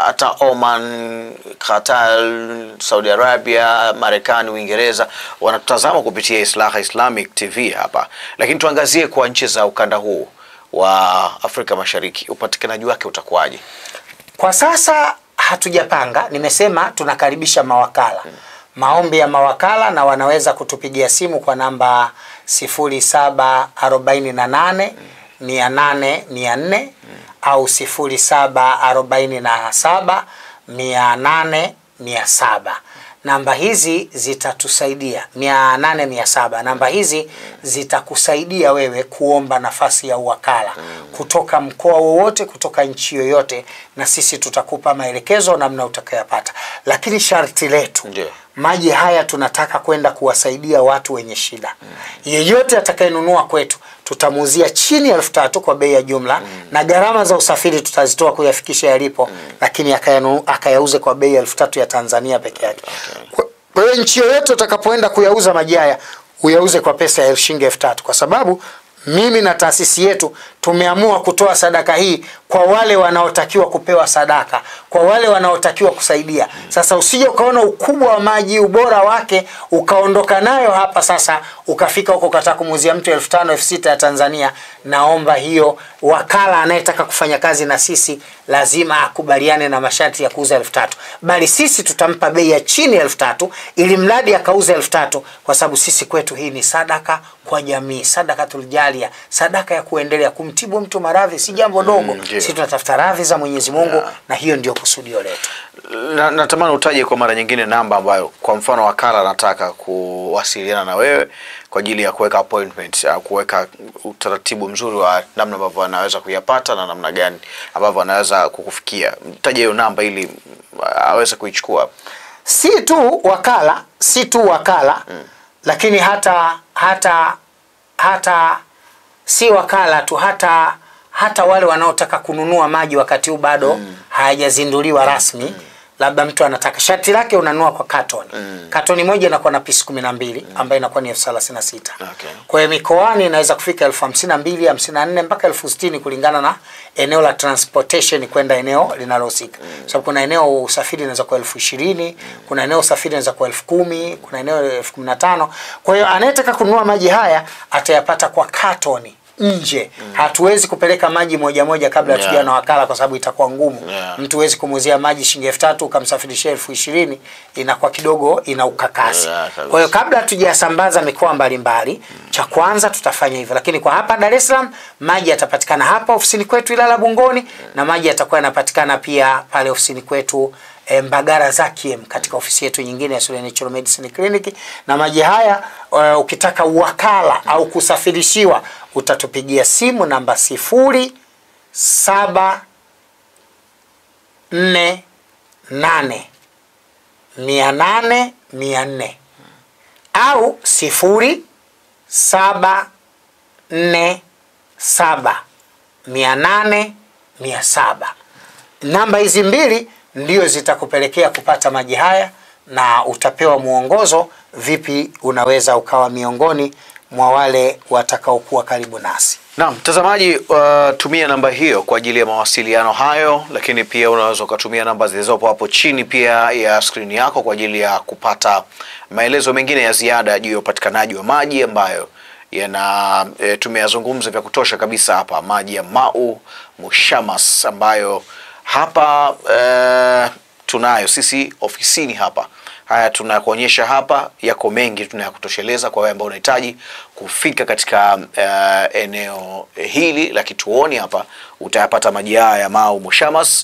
hata Oman, Qatar, Saudi Arabia, Marekani, Uingereza wanatutazama kupitia Islaha Islamic TV hapa. Lakini tuangazie kwa nchi za ukanda huu wa Afrika Mashariki, upatikanaji wake utakuwaje? Kwa sasa hatujapanga, nimesema tunakaribisha mawakala. Maombi ya mawakala, na wanaweza kutupigia simu kwa namba 0748 800 400 au 0747 800 700. Namba hizi zitatusaidia 800 700. Namba hizi zitakusaidia wewe kuomba nafasi ya uwakala kutoka mkoa wowote, kutoka nchi yoyote, na sisi tutakupa maelekezo namna utakayopata. Lakini sharti letu, maji haya tunataka kwenda kuwasaidia watu wenye shida. Yeyote atakayenunua kwetu tutamuuzia chini ya 3000 kwa bei ya jumla, na gharama za usafiri tutazitoa kuyafikisha yalipo, lakini akayauze kwa bei ya 3000 ya Tanzania peke yake. Kwa hiyo nchi yoyote utakapoenda kuyauza maji haya, uyauze kwa pesa ya shilingi 3000, kwa sababu mimi na taasisi yetu tumeamua kutoa sadaka hii kwa wale wanaotakiwa kupewa sadaka, kwa wale wanaotakiwa kusaidia. Sasa usije ukaona ukubwa wa maji, ubora wake, ukaondoka nayo hapa sasa ukafika huko ukataka kumuuzia mtu 5000, 6000 ya Tanzania. Naomba hiyo wakala anayetaka kufanya kazi na sisi lazima akubaliane na masharti ya kuuza 3000, bali sisi tutampa bei ya chini ya 3000 ili mradi akauze 3000, kwa sababu sisi kwetu hii ni sadaka kwa jamii, sadaka tulijalia, sadaka ya kuendelea. Kumtibu mtu maradhi si jambo dogo. Sisi tunatafuta radhi za Mwenyezi Mungu, na hiyo ndio kusudio letu. Natamani utaje kwa mara nyingine namba ambayo kwa mfano wakala anataka kuwasiliana na wewe kwa ajili ya kuweka appointment, kuweka utaratibu mzuri wa namna ambavyo anaweza kuyapata na namna gani ambavyo anaweza kukufikia. Taje hiyo namba ili aweze kuichukua. Si tu wakala, lakini hata si wakala tu, hata wale wanaotaka kununua maji wakati huu bado hayajazinduliwa rasmi. Labda mtu anataka, sharti lake unanunua kwa katoni. Katoni moja inakuwa na pisi 12 ambayo inakuwa ni 1036. Kwa hiyo mikoani inaweza kufika 1052, 54 mpaka 1060 kulingana na eneo la transportation kwenda eneo linalohusika. Sababu kuna eneo usafiri inaweza kuwa 1020, kuna eneo usafiri inaweza kuwa 1010, kuna eneo 1015. Kwa hiyo anayetaka kununua maji haya atayapata kwa katoni nje. Hatuwezi kupeleka maji moja moja kabla tuja na wakala, kwa sababu itakuwa ngumu. Mtu huwezi kumuuzia maji shilingi 3000 ukamsafirishia 20,000, inakuwa kidogo ina ukakasi. Kwa hiyo kabla tujasambaza mikoa mbalimbali, cha kwanza tutafanya hivyo. Lakini kwa hapa Dar es Salaam maji yatapatikana hapa ofisini kwetu Ilala Bungoni, na maji yatakuwa yanapatikana pia pale ofisini kwetu Mbagara Zakiem katika ofisi yetu nyingine ya Sule Natural Medicine Clinic. Na maji haya ukitaka uwakala au kusafirishiwa utatupigia simu namba 0748 800 400 au 0747 800 700. Namba hizi mbili ndio zitakupelekea kupata maji haya, na utapewa muongozo vipi unaweza ukawa miongoni mwa wale watakaokuwa karibu nasi. Naam, mtazamaji, tumia namba hiyo kwa ajili ya mawasiliano hayo, lakini pia unaweza kutumia namba zilizopo hapo chini pia ya screen yako kwa ajili ya kupata maelezo mengine ya ziada juu ya upatikanaji wa maji ambayo tumeyazungumza vya kutosha kabisa hapa, maji ya Mau Mushamas ambayo hapa tunayo sisi ofisini hapa. Haya tunakuonyesha hapa, yako mengi tunayakutosheleza kwa wewe ambao unahitaji kufika katika eneo hili la kituoni hapa. Utayapata maji haya ya Mau Mushamas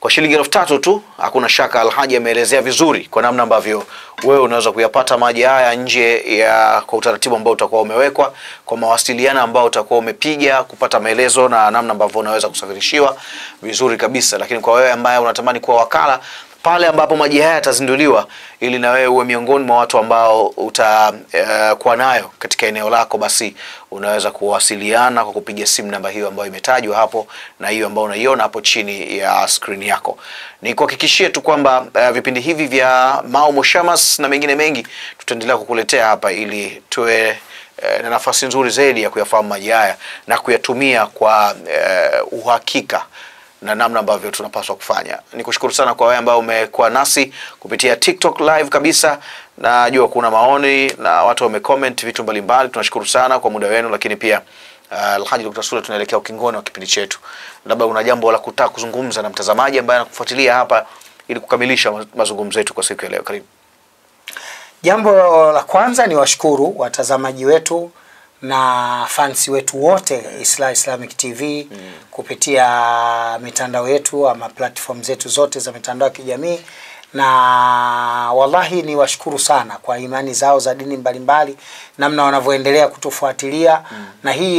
kwa shilingi 3,000 tu. Hakuna shaka Alhaji ameelezea vizuri kwa namna ambavyo wewe unaweza kuyapata maji haya nje ya kwa utaratibu ambao utakuwa umewekwa, kwa mawasiliano ambao utakuwa umepiga kupata maelezo na namna ambavyo unaweza kusafirishiwa vizuri kabisa. Lakini kwa wewe ambaye unatamani kuwa wakala pale ambapo maji haya yatazinduliwa, ili na wewe uwe miongoni mwa watu ambao utakuwa nayo katika eneo lako, basi unaweza kuwasiliana kwa kupiga simu namba hiyo ambayo imetajwa hapo na hiyo ambayo unaiona hapo chini ya screen yako. Ni kuhakikishie tu kwamba vipindi hivi vya Mau Mushamas na mengine mengi tutaendelea kukuletea hapa ili tuwe na nafasi nzuri zaidi ya kuyafahamu maji haya na kuyatumia kwa uhakika na namna ambavyo tunapaswa kufanya. Nikushukuru sana kwa wewe ambao umekuwa nasi kupitia TikTok live kabisa. Najua kuna maoni na watu wamecomment vitu mbalimbali. Tunashukuru sana kwa muda wenu, lakini pia Alhaji Dr. Sule, tunaelekea ukingoni wa kipindi chetu. Labda una jambo la kutaka kuzungumza na mtazamaji ambaye anakufuatilia hapa ili kukamilisha mazungumzo yetu kwa siku ya leo. Karibu. Jambo la kwanza ni washukuru watazamaji wetu na fansi wetu wote Islamic TV kupitia mitandao yetu ama platform zetu zote za mitandao ya kijamii, na wallahi ni washukuru sana kwa imani zao za dini mbalimbali, namna wanavyoendelea kutufuatilia na hii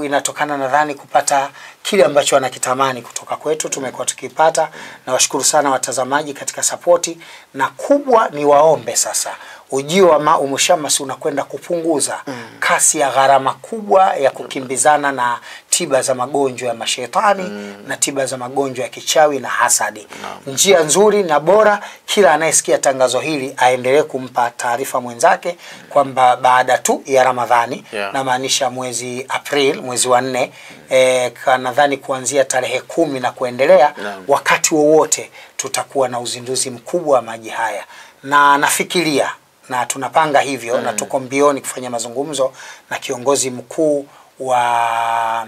inatokana nadhani kupata kile ambacho wanakitamani kutoka kwetu tumekuwa tukipata. Na washukuru sana watazamaji katika sapoti, na kubwa ni waombe sasa ujio wa Mau Mushamas unakwenda kupunguza kasi ya gharama kubwa ya kukimbizana na tiba za magonjwa ya mashetani na tiba za magonjwa ya kichawi na hasadi. Njia nzuri na bora, kila anayesikia tangazo hili aendelee kumpa taarifa mwenzake kwamba baada tu ya Ramadhani, na maanisha mwezi April, mwezi wa 4, nadhani kuanzia tarehe 10 na kuendelea, wakati wowote tutakuwa na uzinduzi mkubwa wa maji haya. Na nafikiria na tunapanga hivyo na tuko mbioni kufanya mazungumzo na kiongozi mkuu wa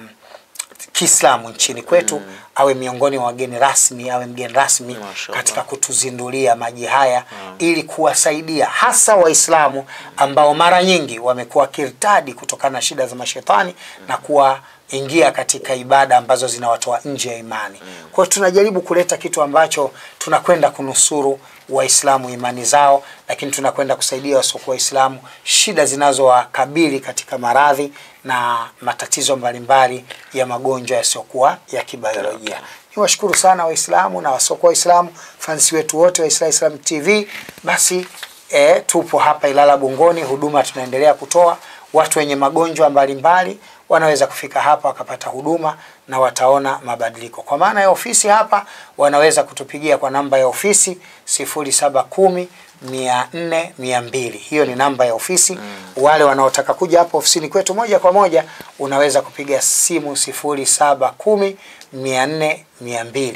Kiislamu nchini kwetu awe miongoni mwa wageni rasmi, awe mgeni rasmi katika kutuzindulia maji haya ili kuwasaidia hasa Waislamu ambao mara nyingi wamekuwa kirtadi kutokana na shida za mashetani na kuingia katika ibada ambazo zinawatoa nje ya imani. Kwa hiyo tunajaribu kuleta kitu ambacho tunakwenda kunusuru Waislamu imani zao, lakini tunakwenda kusaidia wasiokuwa Waislamu shida zinazowakabili katika maradhi na matatizo mbalimbali ya magonjwa yasiokuwa ya kibiolojia. Niwashukuru sana Waislamu na wasiokuwa Waislamu, fansi wetu wote wa Islamic TV. Basi tupo hapa Ilala Bungoni, huduma tunaendelea kutoa. Watu wenye magonjwa mbalimbali wanaweza kufika hapa wakapata huduma na wataona mabadiliko. Kwa maana ya ofisi hapa wanaweza kutupigia kwa namba ya ofisi 0710 400 200. Hiyo ni namba ya ofisi. Wale wanaotaka kuja hapa ofisini kwetu moja kwa moja unaweza kupiga simu 0710 400 200,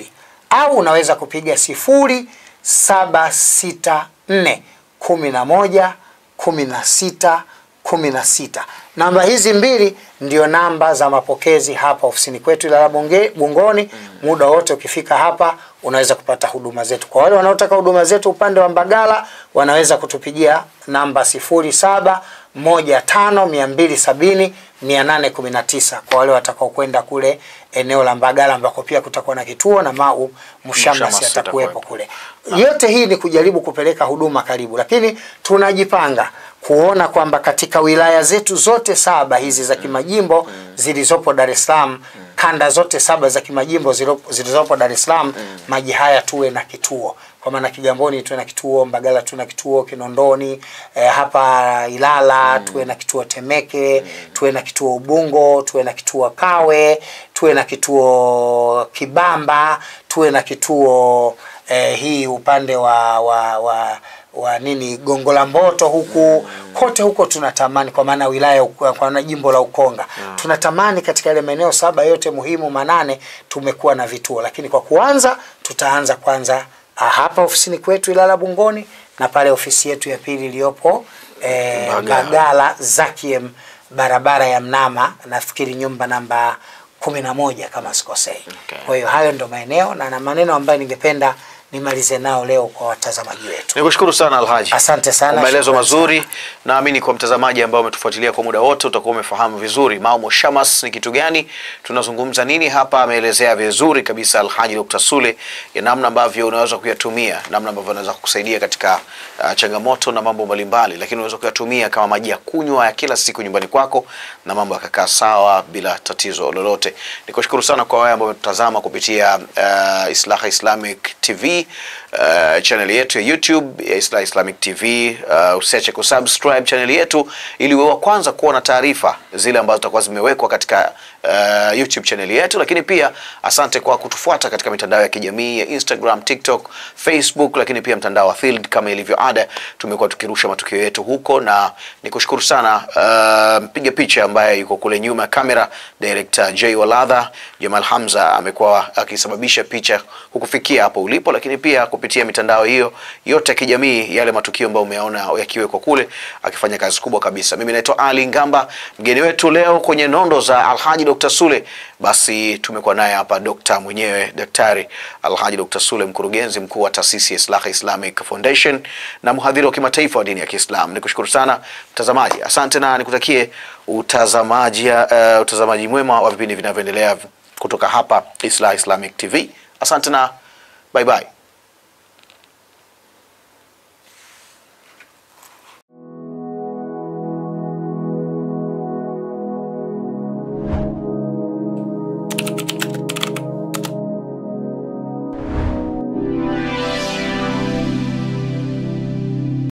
au unaweza kupiga 0764 11 16 16. Namba hizi mbili ndio namba za mapokezi hapa ofisini kwetu Ilala Bungoni. Muda wote ukifika hapa unaweza kupata huduma zetu. Kwa wale wanaotaka huduma zetu upande wa Mbagala wanaweza kutupigia namba 0715 270 819. Kwa wale watakao kwenda kule eneo la Mbagala ambako pia kutakuwa na kituo na Mau Mushamas atakuwepo kule. Yote hii ni kujaribu kupeleka huduma karibu, lakini tunajipanga kuona kwamba katika wilaya zetu zote 7 hizi za kimajimbo zilizopo Dar es Salaam, kanda zote 7 za kimajimbo zilizopo Dar es Salaam, maji haya tuwe na kituo. Kwa maana Kigamboni tuwe na kituo, Mbagala tuwe na kituo, Kinondoni, hapa Ilala tuwe na kituo Temeke, tuwe na kituo Ubungo, tuwe na kituo Kawe, tuwe na kituo Kibamba, tuwe na kituo hii upande wa wa nini Gongo la Mboto huku kote huko tunatamani, kwa maana wilaya kwa jimbo la Ukonga tunatamani katika ile maeneo 7 yote muhimu 8 tumekuwa na vituo, lakini kwa kuanza tutaanza kwanza hapa ofisini kwetu Ilala Bungoni, na pale ofisi yetu ya pili iliyopo Mbagala Zakiem, barabara ya Mnama, nafikiri nyumba namba 11 kama sikosei. Kwa hiyo hayo ndo maeneo na maneno ambayo ningependa nimalize nao leo kwa watazamaji wetu. Nikushukuru sana Alhaji. Asante sana. Maelezo mazuri. Naamini kwa mtazamaji ambao umetufuatilia kwa muda wote utakuwa umefahamu vizuri Maumo Shamas ni kitu gani, tunazungumza nini hapa. Ameelezea vizuri kabisa Alhaji Dr. Sule ya namna ambavyo unaweza kuyatumia, namna ambavyo unaweza kukusaidia katika changamoto na mambo mbalimbali, lakini unaweza kuyatumia kama maji ya kunywa ya kila siku nyumbani kwako na mambo yakakaa sawa bila tatizo lolote. Nikushukuru sana kwa wale ambao umetutazama kupitia Islaha Islamic TV, channel yetu ya YouTube ya Islaha Islamic TV. Usiache kusubscribe channel yetu ili uwe wa kwanza kuona taarifa zile ambazo zitakuwa zimewekwa katika YouTube channel yetu, lakini pia asante kwa kutufuata katika mitandao ya kijamii ya Instagram, TikTok, Facebook, lakini pia mtandao wa Field kama ilivyo ada tumekuwa tukirusha matukio yetu huko. Na nikushukuru sana mpiga picha ambaye yuko kule nyuma ya kamera, director J Waladha Jamal Hamza, amekuwa akisababisha picha hukufikia hapo ulipo, lakini pia kupitia mitandao hiyo yote ya kijamii yale matukio ambayo umeona yakiwekwa kule, akifanya kazi kubwa kabisa. Mimi naitwa Ali Ngamba, mgeni wetu leo kwenye nondo za Alhaji Dr. Sule, basi tumekuwa naye hapa dokta mwenyewe, Daktari Alhaji Dr. Sule, mkurugenzi mkuu wa taasisi ya Islaha Islamic Foundation na mhadhiri wa kimataifa wa dini ya Kiislamu. Nikushukuru sana mtazamaji, asante na nikutakie utazamaji mwema wa vipindi vinavyoendelea kutoka hapa Islaha Islamic TV. Asante na bye bye.